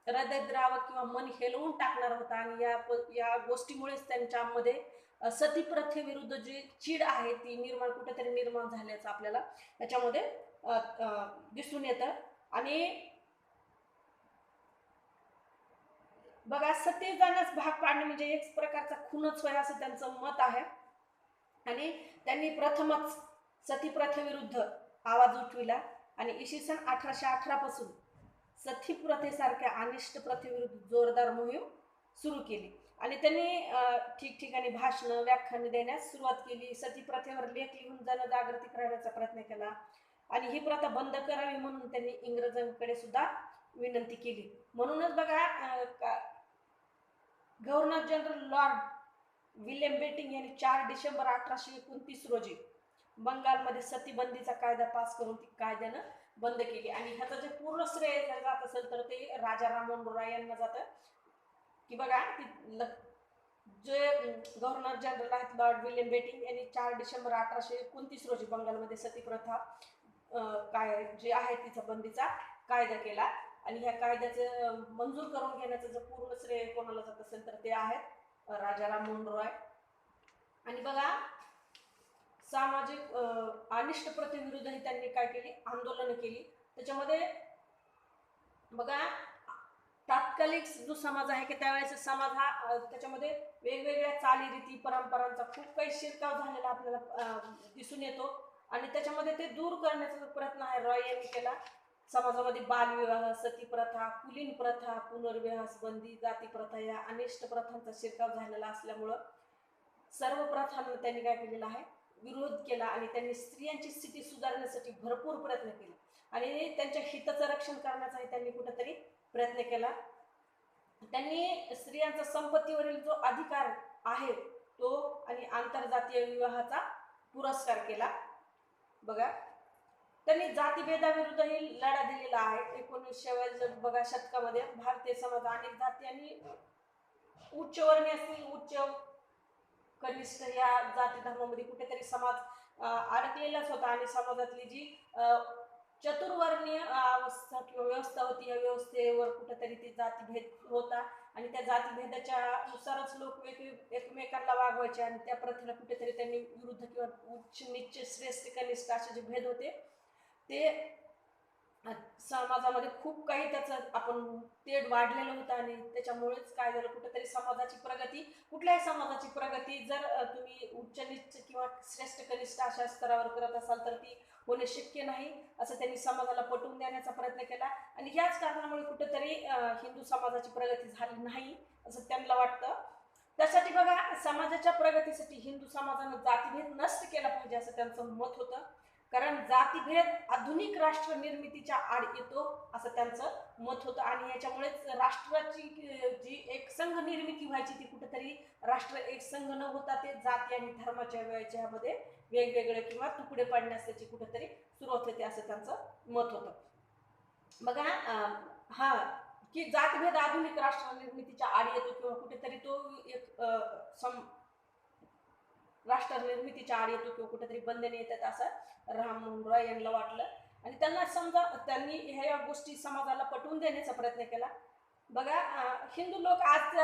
हृदयद्रावक किंवा मन हेलवून टाकणार होता. आणि या गोष्टीमुळेच त्यांच्यामध्ये सती प्रथेविरुद्ध जी चीड आहे ती कुठेतरी निर्माण झाल्याचं आपल्याला याच्यामध्ये दिसून येतं. आणि बघा, सती जाण्यास भाग पाडणे म्हणजे एक प्रकारचा खूनच होय असं त्यांचं मत आहे. आणि त्यांनी प्रथमच सती प्रथेविरुद्ध आवाज उठविला आणि इसवी सन 1818 पासून सती प्रथेसारख्या अनिष्ट प्रथेविरुद्ध जोरदार मोहीम सुरू केली. आणि त्यांनी ठिकठिकाणी भाषण व्याख्यान देण्यास सुरुवात केली. सती प्रथेवर लेख लिहून जनजागृती करण्याचा प्रयत्न केला आणि ही प्रथा बंद करावी म्हणून त्यांनी इंग्रजांकडे सुद्धा विनंती केली. म्हणूनच बघा, governor general lord William Bentinck यांनी 4 डिसेंबर 1829 रोजी बंगालमध्ये सतीबंदीचा कायदा पास करून ती कायद्यानं बंद केली. आणि ह्याचं जे पूर्ण श्रेय जर जात असेल तर ते राजा राममोहन रॉय यांना जातं. की बघा, जे गव्हर्नर जनरल आहेत लॉर्ड विल्यम बेटिंग यांनी 4 डिसेंबर 1829 रोजी बंगालमध्ये सती प्रथा काय जे आहे तिचा बंदीचा कायदा केला. आणि ह्या कायद्याचं मंजूर करून घेण्याचं जर पूर्ण श्रेय कोणाला जात असेल तर ते आहेत राजा राममोहन रॉय. आणि बघा, सामाजिक अनिष्ट प्रथेविरुद्धही त्यांनी काय केली, आंदोलनं केली. त्याच्यामध्ये बघा, तात्कालिक जो समाज आहे की त्यावेळेस समाज हा त्याच्यामध्ये वेगवेगळ्या चालीरीती परंपरांचा खूप काही शिरकाव झालेला आपल्याला दिसून येतो. आणि त्याच्यामध्ये ते दूर करण्याचा प्रयत्न आहे रॉय यांनी केला. समाजामध्ये बालविवाह, सती प्रथा, कुलीन प्रथा, पुनर्विवाह बंदी, जाती प्रथा या अनिष्ट प्रथांचा शिरकाव झालेला असल्यामुळं सर्व प्रथांना त्यांनी काय केलेला आहे, विरोध केला. आणि त्यांनी स्त्रियांची स्थिती सुधारण्यासाठी भरपूर प्रयत्न केले आणि त्यांच्या हिताचं रक्षण करण्याचाही त्यांनी कुठेतरी प्रयत्न केला. त्यांनी स्त्रियांचा संपत्तीवरील जो अधिकार आहे तो आणि आंतरजातीय विवाहाचा पुरस्कार केला. बघा, त्यांनी जातीभेदाविरुद्धही लढा दिलेला आहे. 19व्या शतकामध्ये भारतीय समाज अनेक जाती आणि उच्चवर्णीय असतील उच्च कनिष्ठ या जाती धर्मामध्ये कुठेतरी समाज अडकलेलाच होता. आणि समाजातली जी चतुर्वर्णीय अवस्था किंवा व्यवस्था होती या व्यवस्थेवर कुठेतरी ती जातीभेद होता. आणि त्या जातीभेदाच्या नुसारच लोक एकमेकांना वागवायचे आणि त्या प्रथेला कुठेतरी त्यांनी विरुद्ध किंवा उच्च नीच श्रेष्ठ कनिष्ठ असे जे भेद होते ते समाजामध्ये खूप काही त्याचं आपण तेढ वाढलेलं होतं आणि त्याच्यामुळेच काय झालं कुठेतरी समाजाची प्रगती कुठल्याही समाजाची प्रगती जर तुम्ही उच्च नीच किंवा श्रेष्ठ कनिष्ठ अशा स्तरावर करत असाल तर ती होणे शक्य नाही असं त्यांनी समाजाला पटवून देण्याचा प्रयत्न केला आणि याच कारणामुळे कुठेतरी हिंदू समाजाची प्रगती झाली नाही असं त्यांना वाटतं. त्यासाठी बघा समाजाच्या प्रगतीसाठी हिंदू समाजानं जातीभेद नष्ट केला पाहिजे असं त्यांचं मत होतं. कारण जातीभेद आधुनिक राष्ट्र निर्मितीच्या आड येतो असं त्यांचं मत होतं आणि याच्यामुळेच राष्ट्राची जी एक संघ निर्मिती व्हायची ती कुठेतरी राष्ट्र एक संघ न होता ते जाती आणि धर्माच्या वेळेच्यामध्ये वेगवेगळे किंवा तुकडे पाडण्यास त्याची कुठेतरी सुरुवात होते असं त्यांचं मत होतं. बघा हा की जातभेद आधुनिक राष्ट्र निर्मितीच्या आड येतो किंवा कुठेतरी तो एक राष्ट्र निर्मितीच्या आड येतो किंवा कुठेतरी बंधने येतात असं राममोहन रॉय यांना वाटलं आणि त्यांना समजा त्यांनी ह्या गोष्टी समाजाला पटवून देण्याचा प्रयत्न केला. बघा हिंदू लोक आज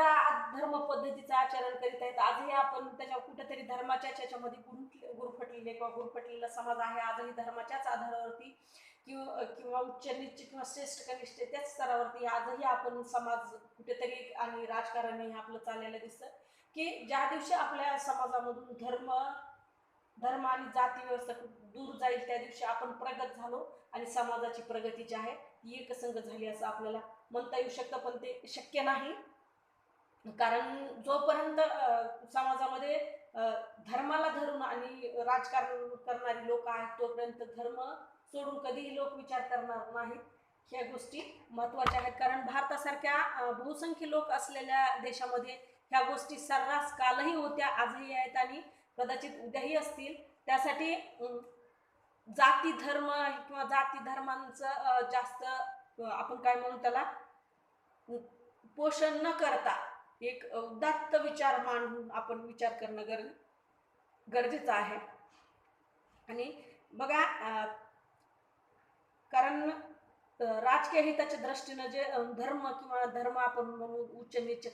धर्म पद्धतीचं आचरण करीत आहेत. आजही आपण त्याच्या कुठेतरी धर्माच्या ह्याच्यामध्ये गुरफटलेले किंवा गुरफटलेला समाज आहे. आजही धर्माच्याच आधारावरती किंवा उच्च नीच किंवा श्रेष्ठ कनिष्ठ त्याच स्तरावरती आजही आपण समाज कुठेतरी आणि राजकारण हे आपलं चाललेलं दिसतं की ज्या दिवशी आपल्या समाजामधून धर्म आणि जाती व्यवस्था दूर जाईल त्या दिवशी आपण प्रगत झालो आणि समाजाची प्रगती जी आहे ती एकसंघ झाली असं आपल्याला म्हणता येऊ शकतं. पण ते शक्य नाही कारण जोपर्यंत समाजामध्ये धर्माला धरून आणि राजकारण करणारी लोक आहेत तोपर्यंत धर्म सोडून कधीही लोक विचार करणार नाहीत. ह्या गोष्टी महत्वाच्या आहेत कारण भारतासारख्या बहुसंख्य लोक असलेल्या देशामध्ये ह्या गोष्टी सर्रास कालही होत्या आजही आहेत आणि कदाचित उद्याही असतील. त्यासाठी जाती धर्म किंवा जाती धर्मांचं जास्त आपण काय म्हणू त्याला पोषण न करता एक उदात्त विचार मांडून आपण विचार करणं गरजेचं आहे. आणि बघा कारण राजकीय हिताच्या दृष्टीनं जे धर्म किंवा धर्म आपण म्हणू उच्च नीच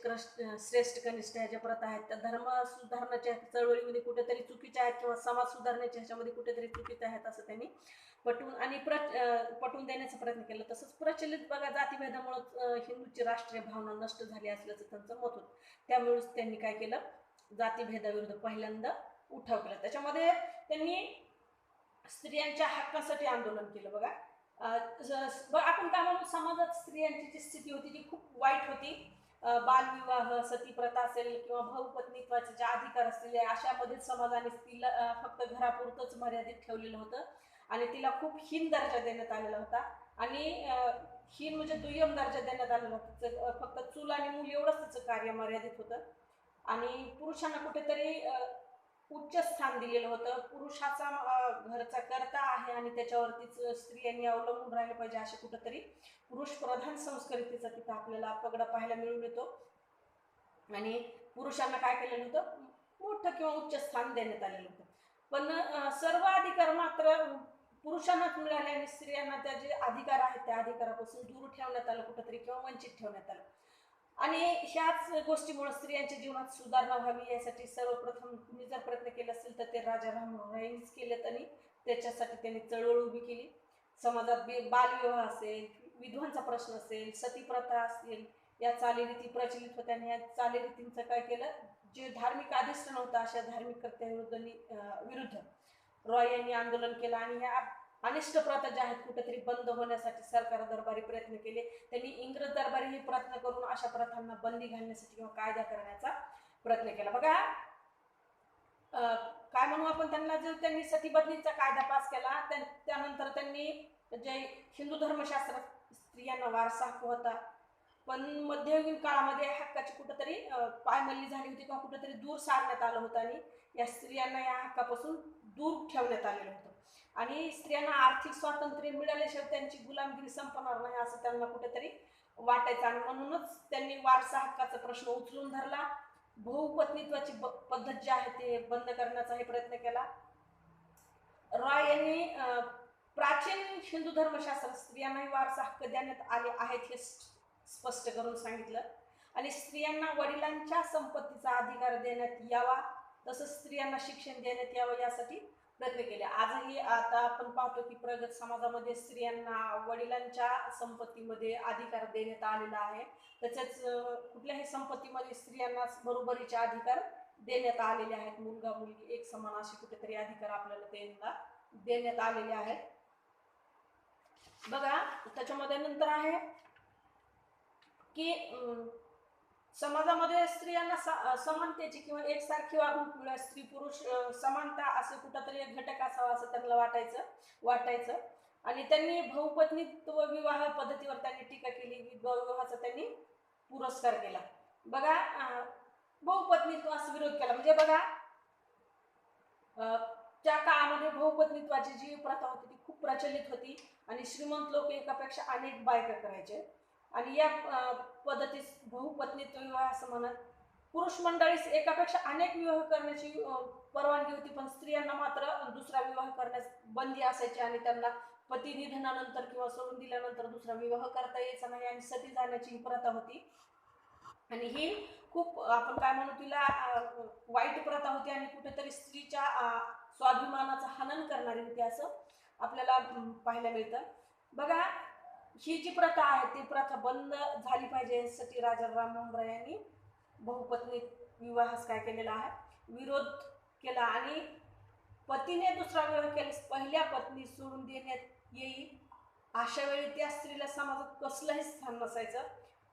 श्रेष्ठ कनिष्ठ ह्या ज्या प्रथा आहेत त्या धर्म सुधारण्याच्या चळवळीमध्ये कुठेतरी चुकीच्या आहेत किंवा समाज सुधारण्याच्या ह्याच्यामध्ये कुठेतरी चुकीच्या आहेत असं त्यांनी पटवून देण्याचा प्रयत्न केला. तसंच प्रचलित बघा जातीभेदामुळे हिंदूची राष्ट्रीय भावना नष्ट झाली असल्याचं त्यांचं मत होतं. त्यामुळेच त्यांनी काय केलं जातीभेदाविरुद्ध पहिल्यांदा उठाव केला. त्याच्यामध्ये त्यांनी स्त्रियांच्या हक्कासाठी आंदोलन केलं. बघा आपण काय म्हणू समाजात स्त्रियांची जी स्थिती होती ती खूप वाईट होती. बालविवाह सती प्रथा असेल किंवा भाऊपत्नीत्वाचे जे अधिकार असलेले अशामध्ये समाजाने तिला फक्त घरापुरतच मर्यादित ठेवलेलं होतं आणि तिला खूप हीन दर्जा देण्यात आलेला होता आणि हीन म्हणजे दुय्यम दर्जा देण्यात आलेला होता. फक्त चूल आणि मूल एवढंच तिचं कार्य मर्यादित होतं आणि पुरुषांना कुठेतरी उच्च स्थान दिलेलं होतं. पुरुषाचा घरचा कर्ता आहे आणि त्याच्यावरतीच स्त्रियांनी अवलंबून राहिलं पाहिजे असे कुठेतरी पुरुष प्रधान संस्कृतीचा तिथं आपल्याला पगडा पाहायला मिळून येतो आणि पुरुषांना काय केलेलं होतं मोठं किंवा उच्च स्थान देण्यात आलेलं होतं. पण सर्व अधिकार मात्र पुरुषांनाच मिळाले आणि स्त्रियांना त्या जे अधिकार आहेत त्या अधिकारापासून दूर ठेवण्यात आलं कुठेतरी किंवा वंचित ठेवण्यात आलं आणि ह्याच गोष्टीमुळे स्त्रियांच्या जीवनात सुधारणा व्हावी यासाठी सर्वप्रथम तुम्ही जर प्रयत्न केले असेल तर ते राजा राममोहन रायांनीच केलेत आणि त्याच्यासाठी त्यांनी चळवळ उभी केली. समाजात बालविवाह असेल विधवांचा प्रश्न असेल सती प्रथा असेल या चालीरीती प्रचलित होत्या आणि या चालीरीतींचं काय केलं जे धार्मिक आदिष्ट नव्हतं अशा धार्मिक कर्त्यांविरुद्ध रॉय यांनी आंदोलन केलं आणि ह्या अनिष्ट प्रथा ज्या आहेत कुठेतरी बंद होण्यासाठी सरकार दरबारी प्रयत्न केले. त्यांनी इंग्रज दरबारीही प्रयत्न करून अशा प्रथांना बंदी घालण्यासाठी किंवा कायदा करण्याचा प्रयत्न केला. बघा काय म्हणू आपण त्यांना जर त्यांनी सतीपत्नीचा कायदा पास केला त्यानंतर त्यांनी जे हिंदू धर्मशास्त्रात स्त्रियांना वारसा हक्क होता पण मध्ययुगीन काळामध्ये हक्काची कुठेतरी पायमल्ली झाली होती किंवा कुठेतरी दूर सारण्यात आलं होतं आणि या स्त्रियांना या हक्कापासून दूर ठेवण्यात आलेलं होतं आणि स्त्रियांना आर्थिक स्वातंत्र्य मिळाल्याशिवाय त्यांची गुलामगिरी संपणार नाही असं त्यांना कुठेतरी वाटायचं आणि म्हणूनच त्यांनी वारसा हक्काचा प्रश्न उचलून धरला. बहुपत्नीत्वाची पद्धत जी आहे ते बंद करण्याचाही प्रयत्न केला. रॉय यांनी प्राचीन हिंदू धर्मशास्त्रात स्त्रियांनाही वारसा हक्क देण्यात आले आहेत हे स्पष्ट करून सांगितलं आणि स्त्रियांना वडिलांच्या संपत्तीचा अधिकार देण्यात यावा, तसंच स्त्रियांना शिक्षण देण्यात यावं यासाठी प्रयत्न केले. आजही आता आपण पाहतो की प्रगत समाजामध्ये स्त्रियांना वडिलांच्या संपत्तीमध्ये अधिकार देण्यात आलेला आहे. तसेच कुठल्याही संपत्तीमध्ये स्त्रियांना बरोबरीचे अधिकार देण्यात आलेले आहेत. मुलगा मुलगी एक समान असे कुठेतरी अधिकार आपल्याला त्यांना देण्यात आलेले आहेत. बघा त्याच्यामध्ये नंतर आहे की समाजामध्ये स्त्रियांना समानतेची किंवा एकसारखी वागणूक मिळावी, स्त्री पुरुष समानता असे कुठंतरी एक घटक असावा असं त्यांना वाटायचं. आणि त्यांनी बहुपत्नीत्व विवाह पद्धतीवर त्यांनी टीका केली. विवाहाचा त्यांनी पुरस्कार केला. बघा बहुपत्नीत्व असा विरोध केला. म्हणजे बघा त्या काळामध्ये बहुपत्नीत्वाची जी प्रथा होती ती खूप प्रचलित होती आणि श्रीमंत लोक एकापेक्षा अनेक बायका करायचे. आणि या पद्धतीस बहुपत्नीत्व विवाह असं म्हणत. पुरुष मंडळीस एकापेक्षा अनेक विवाह करण्याची परवानगी होती, पण स्त्रियांना मात्र दुसरा विवाह करण्यास बंदी असायची आणि त्यांना पती निधनानंतर किंवा सोडून दिल्यानंतर दुसरा विवाह करता यायचा नाही आणि सती जाण्याची ही प्रथा होती. आणि ही खूप आपण काय म्हणू तिला वाईट प्रथा होती आणि कुठेतरी स्त्रीच्या स्वाभिमानाचं हनन करणारी होती असं आपल्याला पाहायला मिळतं. बघा ही जी प्रथा आहे ती प्रथा बंद झाली पाहिजे यासाठी राजा राममोहन राय यांनी बहुपत्नी विवाहास काय केलेला आहे, विरोध केला. आणि पतीने दुसरा विवाह केल्यास पहिल्या पत्नी सोडून देण्यात येईल अशा वेळी त्या स्त्रीला समाजात कसलंही स्थान नसायचं.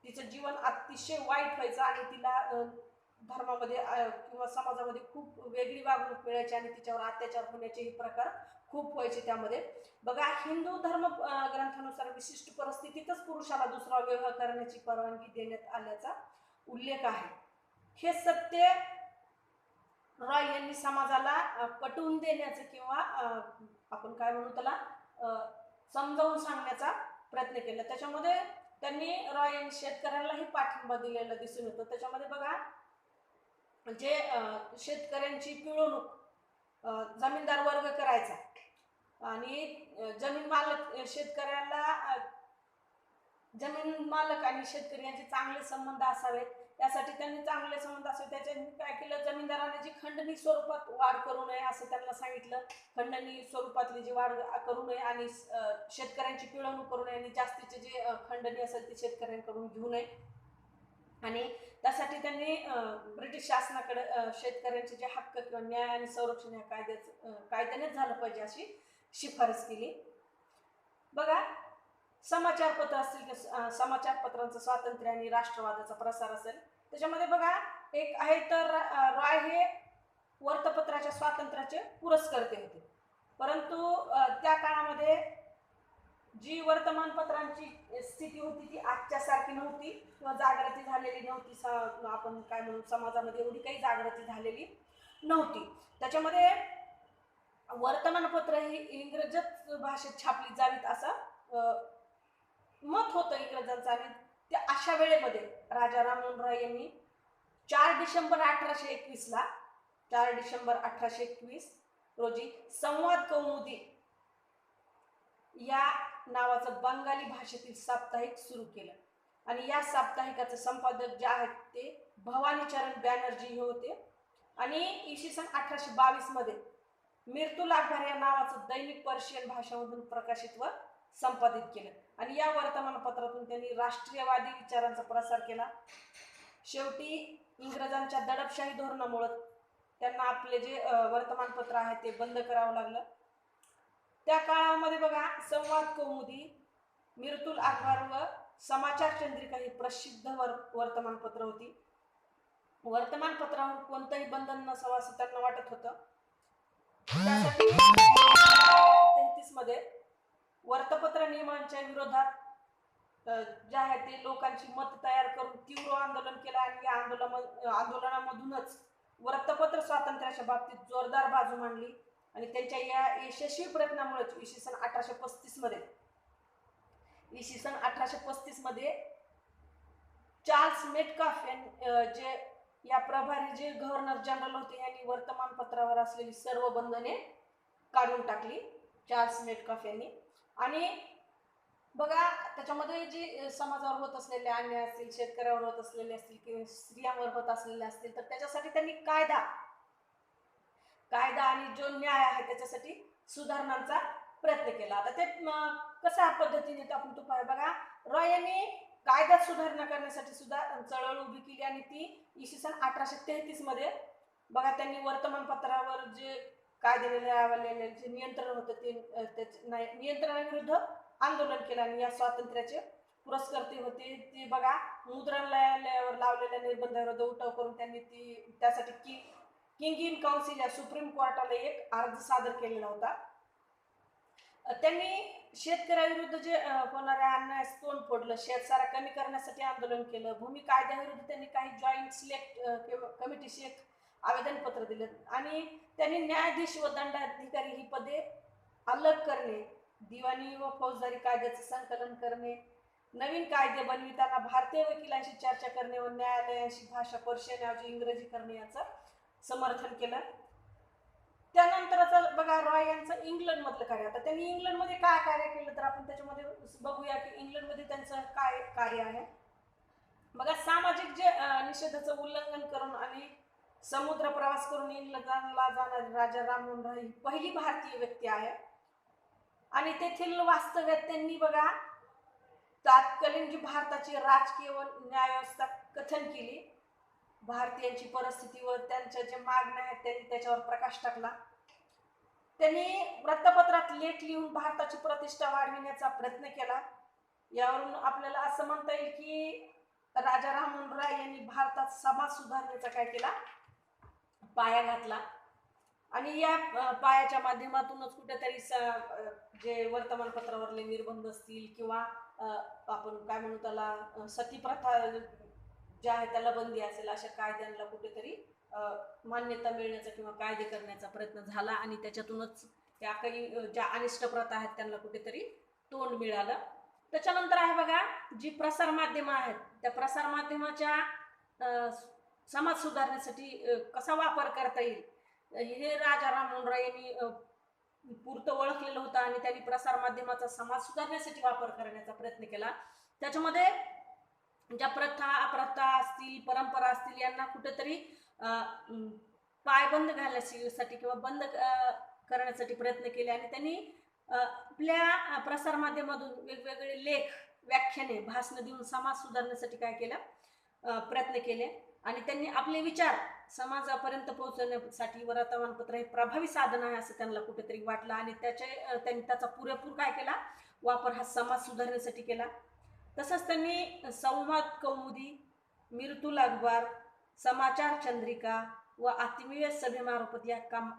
तिचं जीवन अतिशय वाईट व्हायचं आणि तिला धर्मामध्ये किंवा समाजामध्ये खूप वेगळी वागणूक मिळायची आणि तिच्यावर अत्याचार होण्याचेही प्रकार खूप व्हायचे त्यामध्ये. बघा हिंदू धर्म ग्रंथानुसार विशिष्ट परिस्थितीतच पुरुषाला दुसरा विवाह करण्याची परवानगी देण्यात आल्याचा उल्लेख आहे. हे सत्य रॉय यांनी समाजाला पटवून देण्याचं किंवा आपण काय म्हणू त्याला समजावून सांगण्याचा प्रयत्न केला. त्याच्यामध्ये त्यांनी रॉय यांनी शेतकऱ्यांनाही पाठिंबा दिलेला दिसून येतो. त्याच्यामध्ये बघा जे शेतकऱ्यांची पिळवणूक जमीनदार वर्ग करायचा आणि जमीन मालक आणि शेतकरी यांचे चांगले संबंध असावेत, त्यासाठी त्यांनी चांगले संबंध असावे त्याच्यानी काय केलं, जमीनदाराने जी खंडणी स्वरूपात वाढ करू नये असं त्यांना सांगितलं. खंडणी स्वरूपातली जी वाढ करू नये आणि शेतकऱ्यांची पिळवणूक करू नये आणि जास्तीचे जे खंडणी असेल ती शेतकऱ्यांकडून घेऊ नये. आणि त्यासाठी त्यांनी ब्रिटिश शासनाकडे शेतकऱ्यांचे जे हक्क किंवा न्याय आणि संरक्षण या कायद्यानेच झालं पाहिजे अशी शिफारस केली. बघा समाचारपत्र असतील की समाचारपत्रांचं स्वातंत्र्य आणि राष्ट्रवादाचा प्रसार असेल, त्याच्यामध्ये बघा एक आहे तर रॉय हे वृत्तपत्राच्या स्वातंत्र्याचे पुरस्कर्ते होते. परंतु त्या काळामध्ये जी वर्तमानपत्रांची स्थिती होती ती आजच्या सारखी नव्हती किंवा जागृती झालेली नव्हती. आपण काय म्हणू समाजामध्ये एवढी काही जागृती झालेली नव्हती. त्याच्यामध्ये वर्तमानपत्र ही इंग्रजच भाषेत छापली जावीत असं मत होतं इंग्रजांचं. आणि त्या अशा वेळेमध्ये राजा राममोहन रॉय यांनी 4 डिसेंबर 1821 रोजी संवाद कौमुदी या नावाचं बंगाली भाषेतील साप्ताहिक सुरू केलं. आणि या साप्ताहिकाचे संपादक जे आहेत ते भवानीचरण बॅनर्जी हे होते. आणि इसवी सन 1822 मध्ये मिर्तुल अखबार या नावाचं दैनिक पर्शियन भाषेमधून प्रकाशित व संपादित केलं. आणि या वर्तमानपत्रातून त्यांनी राष्ट्रीयवादी विचारांचा प्रसार केला. शेवटी इंग्रजांच्या दडपशाही धोरणामुळे त्यांना आपले जे वर्तमानपत्र आहे ते बंद करावं लागलं. त्या काळामध्ये बघा संवाद कौमुदी, मिर्तुल अखबार व समाचार चंद्रिका ही प्रसिद्ध वर्तमानपत्र होती. वर्तमानपत्रावर कोणतंही बंधन नसावं असं त्यांना वाटत होतं. त्यासाठी 1933 मध्ये वर्तपत्र नियमांच्या विरोधात जे आहे ते लोकांची मत तयार करून तीव्र आंदोलन केलं. आणि या आंदोलनामधूनच वृत्तपत्र स्वातंत्र्याच्या बाबतीत जोरदार बाजू मांडली. आणि त्यांच्या या यशस्वी प्रयत्नामुळे इसवी सन 1835 मध्ये चार्ल्स मेटकाफ जे या प्रभारी जे गव्हर्नर जनरल होते यांनी वर्तमानपत्रावर असलेली सर्व बंधने काढून टाकली, चार्ल्स मेटकाफ यांनी. आणि बघा, त्याच्यामध्ये जी समाजावर होत असलेले अन्याय असतील, शेतकऱ्यावर होत असलेले असतील किंवा स्त्रियांवर होत असलेले असतील, तर त्याच्यासाठी त्यांनी कायदा कायदा आणि जो न्याय आहे त्याच्यासाठी सुधारणांचा प्रयत्न केला. आता ते कशा पद्धतीने ते आपण तो बघा, रॉय यांनी कायद्यात सुधारणा करण्यासाठी सुद्धा चळवळ उभी केली आणि ती इसवी सन 1833 मध्ये बघा त्यांनी वर्तमानपत्रावर जे कायद्याने लावलेले जे नियंत्रण होतं ते नियंत्रणाविरुद्ध आंदोलन केलं आणि या स्वातंत्र्याचे पुरस्कर्ते होते ते बघा मुद्रणालयावर लावलेल्या निर्बंधाविरुद्ध उठाव करून त्यांनी त्यासाठी किंग इन काउन्सिल या सुप्रीम कोर्टाला एक अर्ज सादर केलेला होता. त्यांनी शेतकऱ्याविरुद्ध जे होणाऱ्या अन्यायास तोंड फोडलं, शेतसारा कमी करण्यासाठी आंदोलन केलं, भूमी कायद्याविरुद्ध त्यांनी काही जॉईंट सिलेक्ट कमिटीशी एक आवेदनपत्र दिलं आणि त्यांनी न्यायाधीश व दंडाधिकारी ही पदे अलग करणे, दिवाणी व फौजदारी कायद्याचे संकलन करणे, नवीन कायदे बनविताना भारतीय वकिलांशी चर्चा करणे व न्यायालयाशी भाषा पर्शियन इंग्रजी करणे याचं समर्थन केलं. त्यानंतर बघा रॉय यांचं इंग्लंड मधलं कार्य. आता त्यांनी इंग्लंडमध्ये काय कार्य केलं तर आपण त्याच्यामध्ये बघूया की इंग्लंडमध्ये त्यांचं काय कार्य आहे. बघा, सामाजिक जे निषेधाचं उल्लंघन करून आणि समुद्र प्रवास करून इंग्लंडला जाणारी राजा राममोहन रॉय ही पहिली भारतीय व्यक्ती आहे आणि तेथील वास्तव्यात त्यांनी बघा तत्कालीन जी भारताची राजकीय व न्याय व्यवस्था कथन केली, भारतीयांची परिस्थिती व त्यांच्या जे मागण्या आहेत त्यांनी त्याच्यावर प्रकाश टाकला. त्यांनी वृत्तपत्रात लेख लिहून भारताची प्रतिष्ठा वाढविण्याचा प्रयत्न केला. यावरून आपल्याला असं म्हणता येईल की राजा राममोहन राय यांनी भारतात समाज सुधारणेचा काय केला, पाया घातला आणि या पायाच्या माध्यमातूनच कुठेतरी जे वर्तमानपत्रावरले निर्बंध असतील किंवा आपण काय म्हणू त्याला सती प्रथा ज्या आहे त्याला बंदी असेल अशा कायद्यांना कुठेतरी मान्यता मिळण्याचा किंवा कायदे करण्याचा प्रयत्न झाला आणि त्याच्यातूनच त्या काही ज्या अनिष्ट प्रथा आहेत त्यांना कुठेतरी तोंड मिळालं. त्याच्यानंतर आहे बघा जी प्रसार माध्यमं आहेत त्या प्रसार माध्यमाच्या समाज सुधारण्यासाठी कसा वापर करता येईल हे राजा राममोहन राय यांनी पुरतं ओळखलेलं होतं आणि त्यांनी प्रसार माध्यमाचा समाज सुधारण्यासाठी वापर करण्याचा प्रयत्न केला. त्याच्यामध्ये ज्या प्रथा अप्रथा असतील, परंपरा असतील यांना कुठेतरी पायबंद घालण्यासाठी किंवा बंद करण्यासाठी प्रयत्न केले आणि त्यांनी आपल्या प्रसार माध्यमातून वेगवेगळे लेख, व्याख्याने, भाषण देऊन समाज सुधारण्यासाठी काय केलं, प्रयत्न केले आणि त्यांनी आपले विचार समाजापर्यंत पोहोचवण्यासाठी वर्तमानपत्र हे प्रभावी साधन आहे असं त्यांना कुठेतरी वाटलं आणि त्यांनी त्याचा पुरेपूर काय केला, वापर हा समाज सुधारण्यासाठी केला. तसंच त्यांनी संवाद कौमुदी, मिरतुल अखबार, समाचार चंद्रिका व आत्मीय सभेमार्फत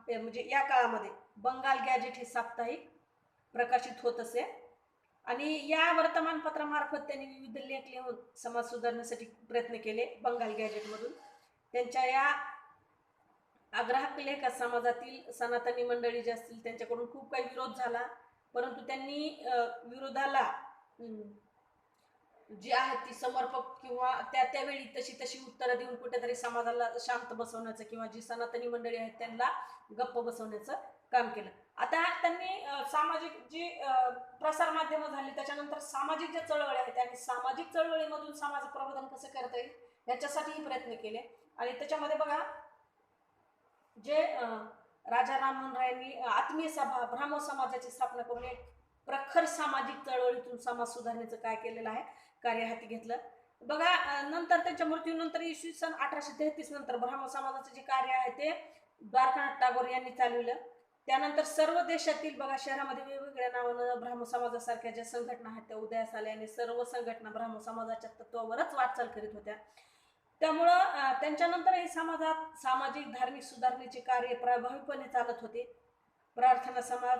म्हणजे या काळामध्ये बंगाल गॅजेट हे साप्ताहिक प्रकाशित होत असे आणि या वर्तमानपत्रामार्फत त्यांनी विविध लेख लिहून समाज सुधारण्यासाठी प्रयत्न केले. बंगाल गॅजेटमधून त्यांच्या या आग्राहक लेख समाजातील सनातनी मंडळी जे असतील त्यांच्याकडून खूप काही विरोध झाला, परंतु त्यांनी विरोधाला जी आहेत ती समर्पक किंवा त्यावेळी तशी उत्तरं देऊन कुठेतरी समाजाला शांत बसवण्याचं किंवा जी सनातनी मंडळी आहेत त्यांना गप्प बसवण्याचं काम केलं. आता त्यांनी सामाजिक जी प्रसार माध्यम झाली त्याच्यानंतर सामाजिक ज्या चळवळी आहेत आणि सामाजिक चळवळीमधून समाज प्रबोधन कसं करता येईल याच्यासाठीही प्रयत्न केले आणि त्याच्यामध्ये बघा जे राजा राममोहन रायांनी आत्मीय सभा ब्राह्मण समाजाची स्थापना करून एक प्रखर सामाजिक चळवळीतून समाज सुधारण्याचं काय केलेलं आहे, कार्य हाती घेतलं. बघा नंतर त्यांच्या मृत्यूनंतर इसवी सन 1833 नंतर ब्राह्मण समाजाचं जे कार्य आहे ते द्वारकानाथ टागोर यांनी चालवलं. त्यानंतर सर्व देशातील बघा शहरामध्ये वेगवेगळ्या नावानं ब्राह्मण समाजासारख्या ज्या संघटना आहेत त्या उदयास आल्या आणि सर्व संघटना ब्राह्मण समाजाच्या तत्वावरच वाटचाल करीत होत्या. त्यामुळं त्यांच्यानंतरही समाजात सामाजिक धार्मिक सुधारणेचे कार्य प्रभावीपणे चालत होते. प्रार्थना समाज,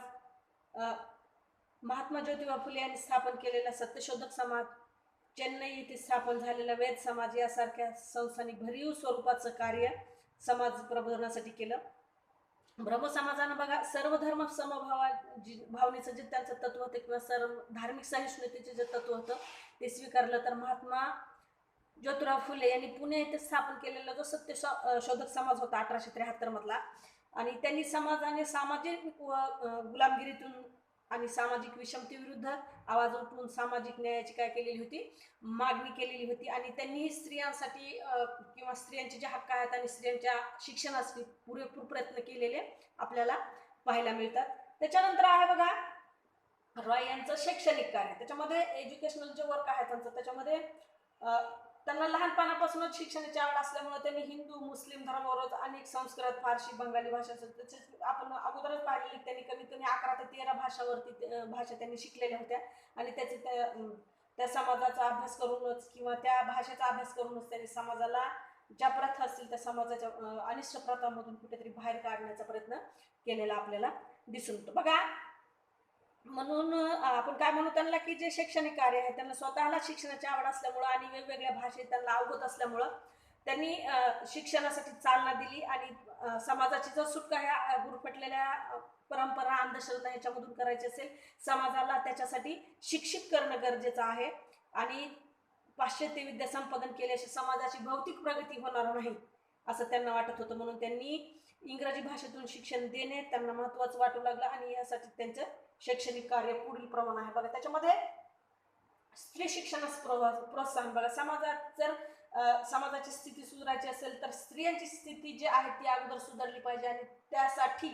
महात्मा ज्योतिबा फुले यांनी स्थापन केलेला सत्यशोधक समाज, चेन्नई येथे स्थापन झालेला वेद समाज यासारख्या संस्थांनी भरीव स्वरूपाचं कार्य समाज प्रबोधनासाठी केलं. ब्रह्म समाजानं बघा सर्व धर्म भावनेचं जे त्यांचं तत्व होतं किंवा सर्व धार्मिक सहिष्णुतेचे जे तत्व होतं ते स्वीकारलं. तर महात्मा ज्योतिराव फुले यांनी पुणे येथे स्थापन केलेला जो सत्यशोधक समाज होता 1873 मधला आणि त्यांनी समाजाने सामाजिक व गुलामगिरीतून आणि सामाजिक विषमतेविरुद्ध आवाज उठवून सामाजिक न्यायाची काय केलेली होती, मागणी केलेली होती. आणि त्यांनी स्त्रियांसाठी किंवा स्त्रियांचे जे हक्क आहेत आणि स्त्रियांच्या शिक्षणासाठी पुरेपूर प्रयत्न केलेले आपल्याला पाहायला मिळतात. त्याच्यानंतर आहे बघा रॉय यांचं शैक्षणिक कार्य. त्याच्यामध्ये एज्युकेशनल जे वर्क आहे त्यांचं, त्याच्यामध्ये त्यांना लहानपणापासूनच शिक्षणाची आवड असल्यामुळे त्यांनी हिंदू मुस्लिम धर्मावर अनेक संस्कृत फारसी बंगाली भाषा, त्याचे आपण अगोदरच पाहिलेली त्यांनी कमीत कमी 11 ते 13 भाषा त्यांनी शिकलेल्या होत्या. आणि त्याचे त्या समाजाचा अभ्यास करूनच किंवा त्या भाषेचा अभ्यास करूनच त्यांनी समाजाला ज्या प्रथा असतील त्या समाजाच्या अनिष्ट प्रथांमधून कुठेतरी बाहेर काढण्याचा प्रयत्न केलेला आपल्याला दिसून येतो बघा. म्हणून आपण काय म्हणू त्यांना की जे शैक्षणिक कार्य आहे, त्यांना स्वतःला शिक्षणाची आवड असल्यामुळं आणि वेगवेगळ्या भाषेत त्यांना अवगत असल्यामुळं त्यांनी शिक्षणासाठी चालना दिली. आणि समाजाची जर सुटका ह्या गुरफटलेल्या परंपरा अंधश्रद्धा ह्याच्यामधून करायची असेल, समाजाला त्याच्यासाठी शिक्षित करणं गरजेचं आहे. आणि पाश्चात्य विद्या संपादन केल्याशी समाजाची भौतिक प्रगती होणार नाही असं त्यांना वाटत होतं. म्हणून त्यांनी इंग्रजी भाषेतून शिक्षण देणे त्यांना महत्त्वाचं वाटू लागलं. आणि यासाठी त्यांचं शैक्षणिक कार्य पुढील प्रमाण आहे बघा. त्याच्यामध्ये स्त्री शिक्षणास प्रोत्साहन बघा. समाजात जर समाजाची स्थिती सुधारायची असेल तर स्त्रियांची स्थिती जी आहे ती अगोदर सुधारली पाहिजे. आणि त्यासाठी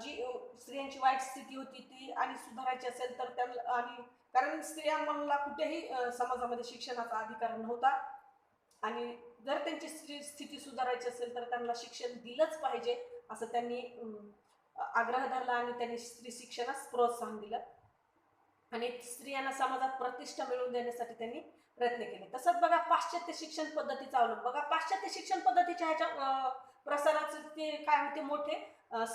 जी स्त्रियांची वाईट स्थिती होती ती आणि सुधारायची असेल तर त्यांना, आणि कारण स्त्रियांना कुठेही समाजामध्ये शिक्षणाचा अधिकार नव्हता. आणि जर त्यांची स्थिती सुधारायची असेल तर त्यांना शिक्षण दिलंच पाहिजे असं त्यांनी आग्रह धरला. आणि त्यांनी स्त्री शिक्षणास प्रोत्साहन दिलं. आणि स्त्रियांना समाजात प्रतिष्ठा मिळवून देण्यासाठी त्यांनी प्रयत्न केले. तसंच बघा पाश्चात्य शिक्षण पद्धतीचा अवलंब बघा. पाश्चात्य शिक्षण पद्धतीच्या ह्याच्या प्रसाराचे ते काय होते, मोठे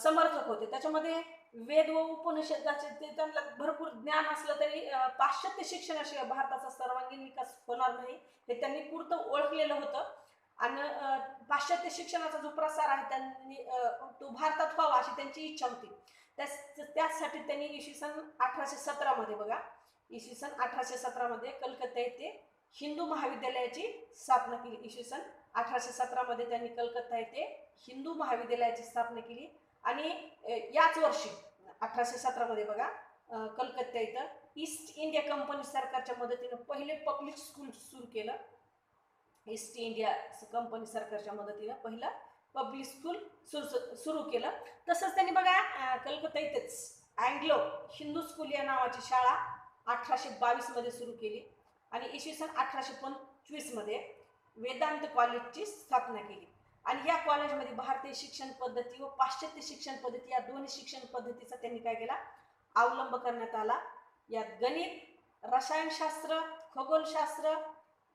समर्थक होते. त्याच्यामध्ये वेद व उपनिषदाचे ते त्यांना भरपूर ज्ञान असलं तरी पाश्चात्य शिक्षणाशिवाय भारताचा सर्वांगीण विकास होणार नाही हे त्यांनी पुरतं ओळखलेलं होतं. आणि पाश्चात्य शिक्षणाचा जो प्रसार आहे त्यांनी तो भारतात व्हावा अशी त्यांची इच्छा होती. त्यासाठी त्यांनी इसवी सन 1817 मध्ये बघा, इसवी सन 1817 मध्ये कलकत्ता येथे हिंदू महाविद्यालयाची स्थापना केली. इसवी सन 1817 मध्ये त्यांनी कलकत्ता येथे हिंदू महाविद्यालयाची स्थापना केली. आणि याच वर्षी 1817 मध्ये बघा कलकत्ता इथं ईस्ट इंडिया कंपनी सरकारच्या मदतीनं पहिले पब्लिक स्कूल सुरू केलं. ईस्ट इंडिया कंपनी सरकारच्या मदतीनं पहिलं पब्लिक स्कूल सुरू केलं. तसंच त्यांनी बघा कलकत्ता इथेच अँग्लो हिंदू स्कूल या नावाची शाळा 1822 मध्ये सुरू केली. आणि इसवी सन 1825 मध्ये वेदांत कॉलेजची स्थापना केली. आणि या कॉलेजमध्ये भारतीय शिक्षण पद्धती व पाश्चात्य शिक्षण पद्धती या दोन्ही शिक्षण पद्धतीचा त्यांनी काय केला, अवलंब करण्यात आला. यात गणित, रसायनशास्त्र, खगोलशास्त्र,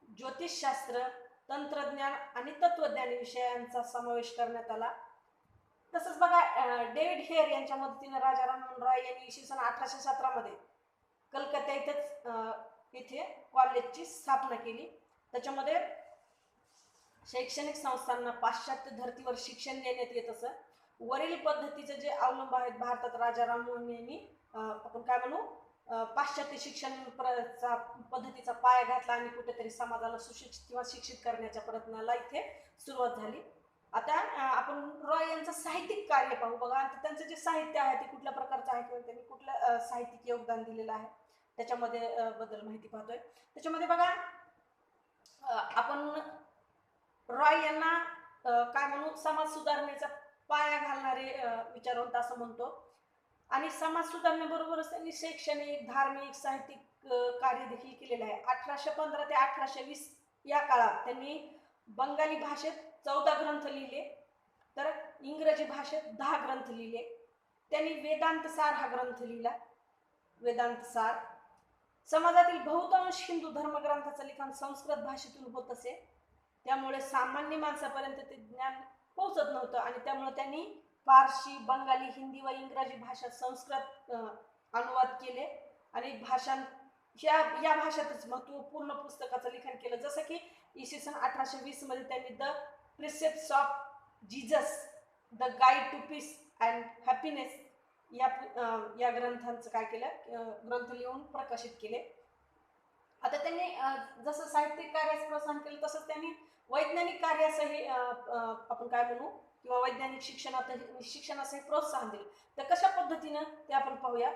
ज्योतिषशास्त्र, तंत्रज्ञान आणि तत्वज्ञान विषयांचा समावेश करण्यात आला. तसंच बघा डेव्हिड हेयर यांच्या मदतीने राजा राममोहन राय यांनी इसवी सन 1817 मध्ये कलकत्ता इथे कॉलेजची स्थापना केली. त्याच्यामध्ये शैक्षणिक संस्थांना पाश्चात्य धर्तीवर शिक्षण देण्यात येत असं. वरील पद्धतीचे जे अवलंब आहेत भारतात राजा राममोहन यांनी आपण काय म्हणू पाश्चात्य शिक्षण पद्धतीचा पाया घातला आणि कुठेतरी समाजाला सुशिक्षित किंवा शिक्षित करण्याच्या प्रयत्नाला इथे सुरुवात झाली. आता आपण रॉय यांचं साहित्यिक कार्य पाहू बघा. त्यांचं जे साहित्य आहे ते कुठल्या प्रकारचं आहे किंवा त्यांनी कुठलं साहित्यिक योगदान दिलेलं आहे त्याच्यामध्ये बद्दल माहिती पाहतोय. त्याच्यामध्ये बघा आपण रॉय यांना काय म्हणू समाज सुधारण्याचा पाया घालणारे विचारवंत असं म्हणतो. आणि समाज सुधारण्याबरोबरच त्यांनी शैक्षणिक, धार्मिक, साहित्यिक कार्य देखील केलेलं आहे. 1815 ते 1820 या काळात त्यांनी बंगाली भाषेत 14 ग्रंथ लिहिले, तर इंग्रजी भाषेत 10 ग्रंथ लिहिले. त्यांनी वेदांत सार हा ग्रंथ लिहिला. वेदांत सार समाजातील बहुतांश हिंदू धर्मग्रंथाचं लिखाण संस्कृत भाषेतून होत असे, त्यामुळे सामान्य माणसापर्यंत ते ज्ञान पोहोचत नव्हतं. आणि त्यामुळे त्यांनी फारसी, बंगाली, हिंदी व इंग्रजी भाषा संस्कृत अनुवाद केले. आणि या भाषेतच महत्वपूर्ण पुस्तकाचं लिखाण केलं. जसं की इसवी सन 1820 मध्ये त्यांनी the precepts of Jesus, the guide to peace and happiness या ग्रंथांचं काय केलं, ग्रंथ लिहून प्रकाशित केले. आता त्यांनी जसं साहित्यिक कार्यास प्रोत्साहन केलं तसंच त्यांनी वैज्ञानिक कार्यासही आपण काय म्हणू किंवा वैज्ञानिक शिक्षणासही प्रोत्साहन दिलं. तर कशा पद्धतीनं ते आपण पाहूया.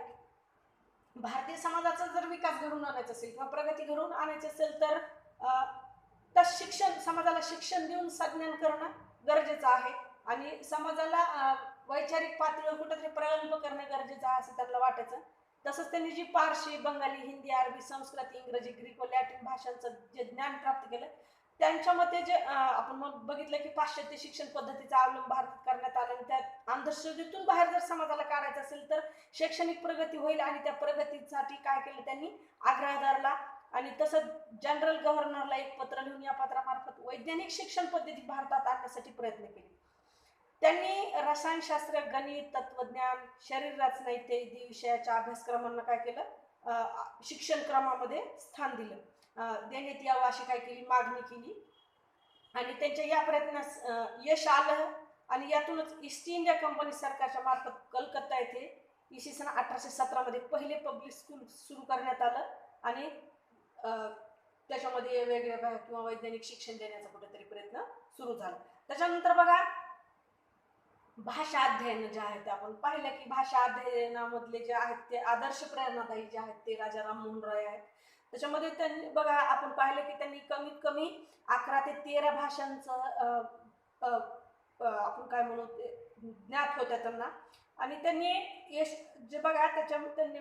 भारतीय समाजाचा जर विकास घडवून आणायचा असेल किंवा प्रगती घडवून आणायची असेल तर त्या शिक्षण समाजाला शिक्षण देऊन संज्ञान करणं गरजेचं आहे आणि समाजाला वैचारिक पातळीवर कुठेतरी प्रगल्भ करणं गरजेचं आहे असं त्यांना वाटायचं. तसंच त्यांनी जी पारशी, बंगाली, हिंदी, अरबी, संस्कृत, इंग्रजी, ग्रीक व लॅटिन भाषांचं जे ज्ञान प्राप्त केलं, त्यांच्या मते जे आपण मग बघितलं की पाश्चात्य शिक्षण पद्धतीचा अवलंब भारतात करण्यात आला आणि त्या अंधश्रद्धेतून बाहेर जर समाजाला काढायचं असेल तर शैक्षणिक प्रगती होईल आणि त्या प्रगतीसाठी काय केलं त्यांनी आग्रह धरला आणि तसंच जनरल गव्हर्नरला एक पत्र लिहून या पत्रामार्फत वैज्ञानिक शिक्षण पद्धती भारतात आणण्यासाठी प्रयत्न केले. त्यांनी रसायनशास्त्र, गणित, तत्वज्ञान, शरीर रचना इत्यादी विषयाच्या अभ्यासक्रमांना काय केलं, शिक्षण क्रमामध्ये स्थान दिलं. देण्यात यावं अशी काय केली मागणी केली आणि त्यांच्या या प्रयत्नास यश आलं आणि यातूनच ईस्ट इंडिया कंपनी सरकारच्या मार्फत कलकत्ता येथे इसवी सन 1817 मध्ये पहिले पब्लिक स्कूल सुरू करण्यात आलं आणि त्याच्यामध्ये वेगवेगळ्या किंवा वैज्ञानिक शिक्षण देण्याचा कुठेतरी प्रयत्न सुरू झाला. त्याच्यानंतर बघा भाषा अध्ययन जे आहेत आपण पाहिलं की भाषा अध्ययनामधले जे आहेत ते आदर्श प्रेरणादायी जे आहेत ते राजा राममोहन राय आहेत. त्याच्यामध्ये त्यांनी बघा आपण पाहिलं की त्यांनी कमीत कमी 11 ते 13 भाषांचं आपण काय म्हणू ते ज्ञात होत्या त्यांना आणि त्यांनी यश जे बघा त्याच्यामध्ये त्यांनी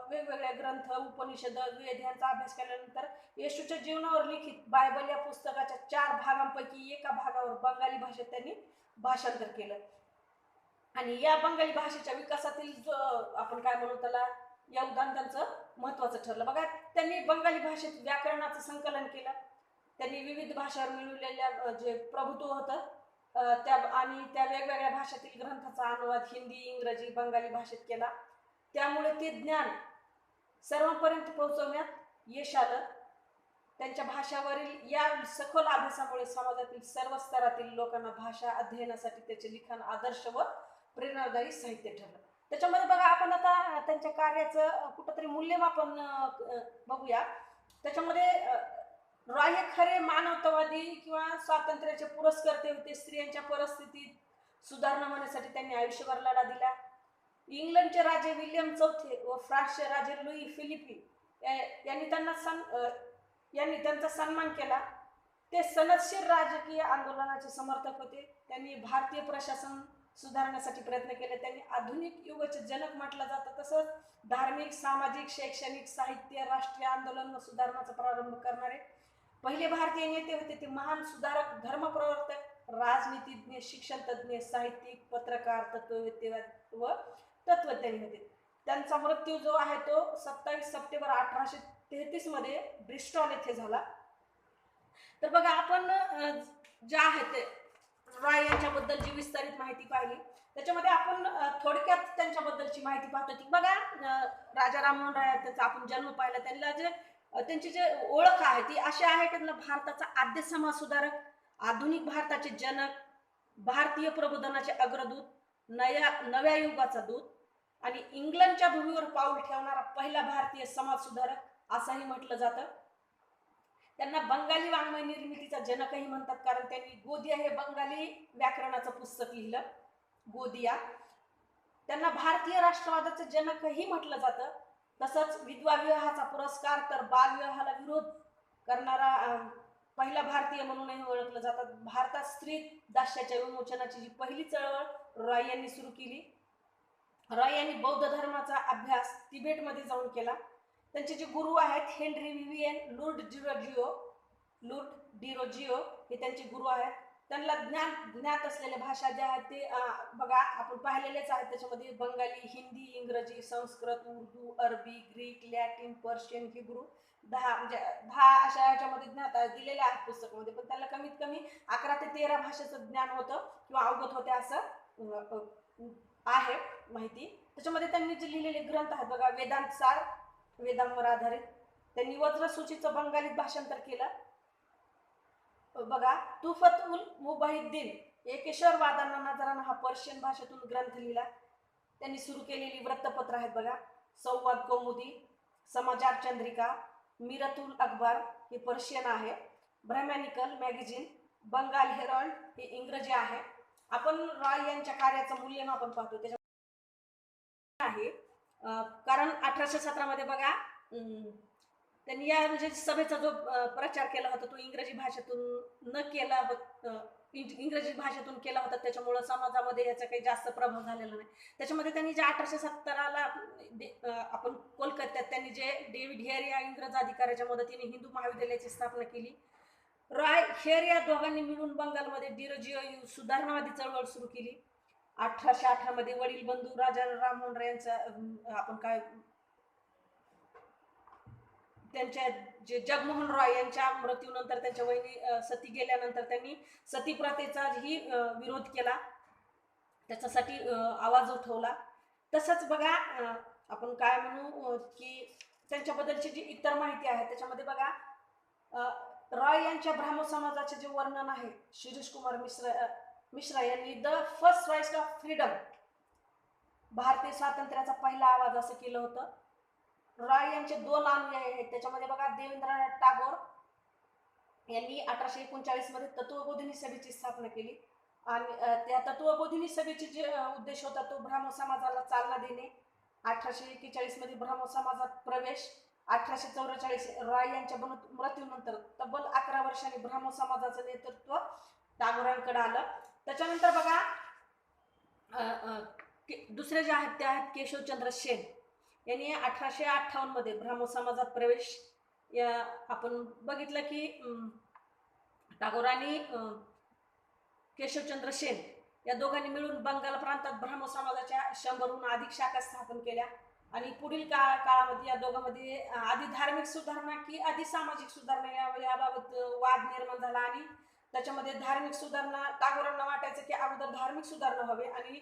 वेगवेगळे ग्रंथ, उपनिषद, वेद यांचा अभ्यास केल्यानंतर येशूच्या जीवनावर लिखित बायबल या पुस्तकाच्या 4 भागांपैकी एका भागावर बंगाली भाषेत त्यांनी भाषांतर केलं आणि या बंगाली भाषेच्या विकासातील जो आपण काय म्हणू त्याला योगदान त्यांचं महत्वाचं ठरलं. बघा त्यांनी बंगाली भाषेत व्याकरणाचं संकलन केलं. त्यांनी विविध भाषावर मिळवलेल्या जे प्रभुत्व होतं त्या आणि त्या वेगवेगळ्या भाषेतील ग्रंथाचा अनुवाद हिंदी, इंग्रजी, बंगाली भाषेत केला. त्यामुळे ते ज्ञान सर्वांपर्यंत पोहोचवण्यात यश आलं. त्यांच्या भाषावरील या सखोल अभ्यासामुळे समाजातील सर्व स्तरातील लोकांना भाषा अध्ययनासाठी त्याचे लिखाण आदर्श व प्रेरणादायी साहित्य ठरलं. त्याच्यामध्ये बघा आपण आता त्यांच्या कार्याचं कुठंतरी मूल्यमापन बघूया. त्याच्यामध्ये रॉय हे खरे मानवतावादी किंवा स्वातंत्र्याचे पुरस्कर्ते होते. स्त्रियांच्या परिस्थितीत सुधारणा होण्यासाठी त्यांनी आयुष्यभर लढा दिला. इंग्लंडचे राजे विल्यम चौथे व फ्रान्सचे राजे लुई फिलिपी यांनी त्यांचा सन्मान केला. ते सनदशीर राजकीय आंदोलनाचे समर्थक होते. त्यांनी भारतीय प्रशासन सुधारण्यासाठी प्रयत्न केले. त्यांनी आधुनिक युगाचे जनक म्हटलं जातं. तसंच धार्मिक, सामाजिक, शैक्षणिक, साहित्य, राष्ट्रीय आंदोलन व सुधारणाचा प्रारंभ करणारे पहिले भारतीय नेते होते. ते महान सुधारक, धर्मप्रवर्तक, राजनीतिज्ञ, शिक्षण तज्ज्ञ, साहित्यिक, पत्रकार, तत्ववेत्ते व तत्वज्ञानी होते. त्यांचा मृत्यू जो आहे तो 27 सप्टेंबर 1833 मध्ये ब्रिस्टॉल येथे झाला. तर बघा आपण जे आहे ते रॉय यांच्याबद्दल जी विस्तारित माहिती पाहिली त्याच्यामध्ये आपण थोडक्यात त्यांच्याबद्दलची माहिती पाहतो की बघा राजा राममोहन राय त्यांचा आपण जन्म पाहिला. त्यांना जे त्यांची जे ओळख आहे ती अशी आहे की त्यांना भारताचा आद्य समाज सुधारक, आधुनिक भारताचे जनक, भारतीय प्रबोधनाचे अग्रदूत, नव्या युगाचा दूत आणि इंग्लंडच्या भूमीवर पाऊल ठेवणारा पहिला भारतीय समाज सुधारक असंही म्हटलं जातं. त्यांना बंगाली वाङ्मय निर्मितीचा जनकही म्हणतात कारण त्यांनी गोदिया हे बंगाली व्याकरणाचं पुस्तक लिहिलं, गोदिया. त्यांना भारतीय राष्ट्रवादाचं जनकही म्हटलं जातं. तसंच विधवा विवाहाचा पुरस्कार तर बालविवाहाला विरोध करणारा पहिला भारतीय म्हणूनही ओळखलं जातात. भारतात स्त्री दास्याच्या विमोचनाची जी पहिली चळवळ रॉय यांनी सुरू केली. रॉय यांनी बौद्ध धर्माचा अभ्यास तिबेटमध्ये जाऊन केला. त्यांचे जे गुरु आहेत हेनरी विवियन लुर्ड डिरोजिओ हे त्यांचे गुरु आहेत. त्यांना ज्ञात असलेल्या भाषा ज्या आहेत ते बघा आपण पाहिलेलेच आहेत. त्याच्यामध्ये बंगाली, हिंदी, इंग्रजी, संस्कृत, उर्दू, अरबी, ग्रीक, लॅटिन, पर्शियन हे गुरु 10 अशा याच्यामध्ये ज्ञात दिलेले आहेत पुस्तकामध्ये. पण त्याला कमीत कमी 11 ते 13 भाषेचं ज्ञान होतं किंवा अवगत होते असं आहे माहिती. त्याच्यामध्ये त्यांनी जे लिहिलेले ग्रंथ आहेत बघा वेदांत सार, वेदांवर आधारित. त्यांनी वज्रसूचीचं बंगालीत भाषांतर केलं. बघा तुफत उल मुबाहिद्दीन एकेश्वरवादांना नजराना हा पर्शियन भाषेतून ग्रंथ लिहिला. त्यांनी सुरू केलेली वृत्तपत्र आहेत बघा संवाद कौमुदी, समाचार चंद्रिका, मिरतुल अखबार हे पर्शियन आहे, ब्रह्मॅनिकल मॅगझिन, बंगाल हेरल्ड हे इंग्रजी आहे. आपण रॉय यांच्या कार्याचं मूल्यमापन पाहतो त्याच्या आहे कारण 1817 मध्ये बघा त्यांनी या म्हणजे सभेचा जो प्रचार केला होता तो इंग्रजी भाषेतून न केला इंग्रजी भाषेतून केला होता, त्याच्यामुळं समाजामध्ये याचा काही जास्त प्रभाव झालेला नाही. त्याच्यामध्ये त्यांनी जे 1817ला आपण कोलकात्यात त्यांनी जे डेव्हिड हेअर या इंग्रज अधिकाऱ्याच्या मदतीने हिंदू महाविद्यालयाची स्थापना केली. रॉय हेअर या दोघांनी मिळून बंगालमध्ये डिरोजिओ सुधारणावादी चळवळ सुरू केली. 1818 मध्ये वडील बंधू राजा राममोहन राय यांचा आपण काय त्यांच्या जे जगमोहन रॉय यांच्या मृत्यूनंतर त्यांच्या वहिनी सती गेल्यानंतर त्यांनी सती प्रथेचाही विरोध केला, त्याच्यासाठी आवाज उठवला. तसंच बघा आपण काय म्हणू की त्यांच्याबद्दलची जी इतर माहिती आहे त्याच्यामध्ये बघा रॉय यांच्या ब्राह्मण समाजाचे जे वर्णन आहे शिरीष कुमार मिश्रा यांनी the first right of freedom, भारतीय स्वातंत्र्याचा पहिला आवाज असं केलं होतं. रॉय यांचे 2 अनुयायी आहेत, त्याच्यामध्ये बघा देवेंद्रनाथ टागोर यांनी 1839 मध्ये तत्वबोधिनी सभेची स्थापना केली आणि त्या तत्वबोधिनी सभेचे जे उद्देश होता तो ब्राह्मण समाजाला चालना देणे. 1841 मध्ये ब्राह्मण समाजात प्रवेश. 1844 रॉय यांच्या मृत्यूनंतर तब्बल 11 वर्षांनी ब्राह्मण समाजाचं नेतृत्व टागोरांकडे आलं. त्याच्यानंतर बघा दुसरे जे आहेत ते आहेत केशवचंद्र सेन यांनी 1858 मध्ये ब्राह्मण समाजात प्रवेश. या आपण बघितलं की टागोरांनी केशवचंद्र सेन या दोघांनी मिळून बंगाल प्रांतात ब्राह्मण समाजाच्या 100हून अधिक शाखा स्थापन केल्या आणि पुढील काळामध्ये या दोघांमध्ये आधी धार्मिक सुधारणा की आधी सामाजिक सुधारणा याबाबत वाद निर्माण झाला आणि त्याच्यामध्ये धार्मिक सुधारणा टागोरांना वाटायचं की अगोदर धार्मिक सुधारणा व्हावी आणि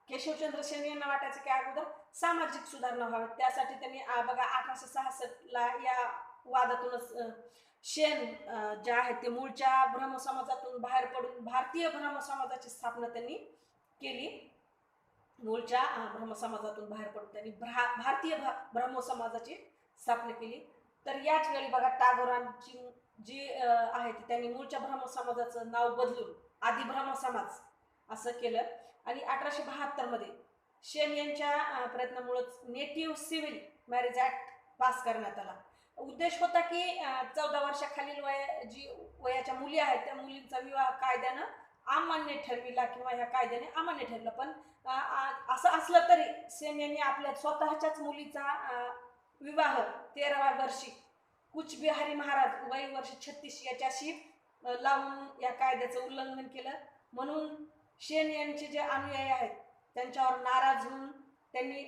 केशवचंद्र सेन यांना वाटायचं की अगोदर सामाजिक सुधारणा व्हावी. त्यासाठी त्यांनी बघा 1866ला या वादातूनच सेन जे आहेत ते मूळच्या ब्राह्मण समाजातून बाहेर पडून भारतीय ब्राह्मण समाजाची स्थापना त्यांनी केली. मूळच्या ब्राह्मण समाजातून बाहेर पडून त्यांनी भारतीय ब्राह्मण समाजाची स्थापना केली. तर याच वेळी बघा टागोरांची जी आहे त्यांनी मूळच्या ब्राह्मण समाजाचं नाव बदलून आदि ब्राह्मण समाज असं केलं आणि 1872 मध्ये सेन यांच्या प्रयत्नामुळेच native civil marriage act pass करण्यात आला. उद्देश होता की 14 वर्षाखालील वयाच्या मुली आहेत त्या मुलींचा विवाह कायद्यानं अमान्य ठरविला किंवा या कायद्याने अमान्य ठरलं. पण असं असलं तरी सेन यांनी आपल्या स्वतःच्याच मुलीचा विवाह 13व्या वर्षी कुचबिहारी महाराज वय वर्ष 36 याच्याशी लावून या कायद्याचं उल्लंघन केलं. म्हणून सेन यांचे जे अनुयायी आहेत त्यांच्यावर नाराज होऊन त्यांनी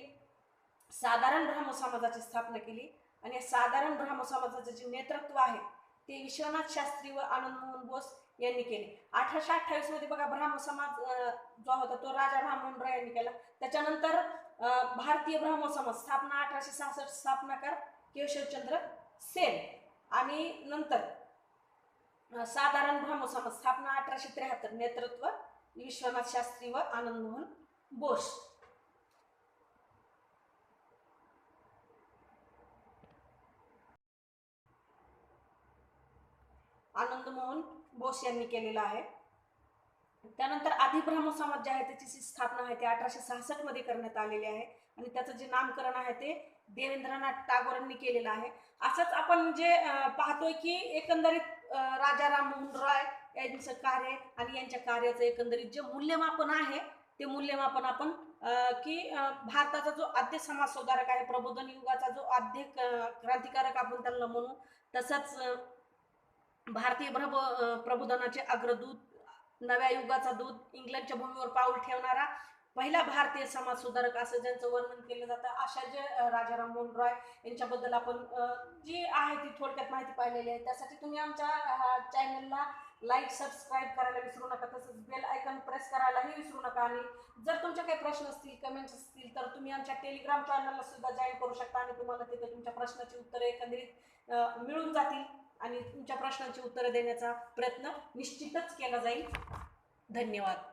साधारण ब्राह्मण समाजाची स्थापना केली आणि या साधारण ब्राह्मण समाजाचं जे नेतृत्व आहे ते विश्वनाथ शास्त्री व आनंद मोहन बोस यांनी केले. 1828 मध्ये बघा ब्राह्मण समाज जो होता तो राजा राममोहन राय यांनी केला. त्याच्यानंतर भारतीय ब्राह्मण समाज स्थापना 1866 स्थापनाकार केशवचंद्र सेन आणि नंतर साधारण ब्राह्मण समाज स्थापना 1873 नेतृत्व विश्वनाथ शास्त्री व आनंद मोहन बोस. आनंद मोहन बोस यांनी केलेला आहे. त्यानंतर आदि ब्राह्मण समाज जे आहे त्याची स्थापना आहे ते 1866 मध्ये करण्यात आलेली आहे आणि त्याचं जे नामकरण आहे ते देवेंद्रनाथ टागोरांनी केलेलं आहे. असंच आपण जे पाहतोय की एकंदरीत राजा राममोहन रॉय यांचं कार्य आणि यांच्या कार्याचं एकंदरीत जे मूल्यमापन आहे ते मूल्यमापन आपण की भारताचा जो आद्य समाज सुधारक आहे, प्रबोधन युगाचा जो आद्य क्रांतिकारक आपण त्यांना म्हणू, तसंच भारतीय प्रबोधनाचे अग्रदूत, नव्या युगाचा दूत, इंग्लंडच्या भूमीवर पाऊल ठेवणारा पहिला भारतीय समाज सुधारक असं ज्यांचं वर्णन केलं जातं अशा जे राजा राममोहन रॉय यांच्याबद्दल आपण जी आहे ती थोडक्यात माहिती पाहिलेली आहे. त्यासाठी तुम्ही आमच्या चॅनलला लाईक सबस्क्राईब करायला विसरू नका, तसंच बेल आयकॉन प्रेस करायलाही विसरू नका. आणि जर तुमचे काही प्रश्न असतील, कमेंट्स असतील तर तुम्ही आमच्या टेलिग्राम चॅनलला सुद्धा जॉईन करू शकता आणि तुम्हाला तिथे तुमच्या प्रश्नाची उत्तरे एकंदरीत मिळून जातील आणि तुमच्या प्रश्नांची उत्तरं देण्याचा प्रयत्न निश्चितच केला जाईल. धन्यवाद.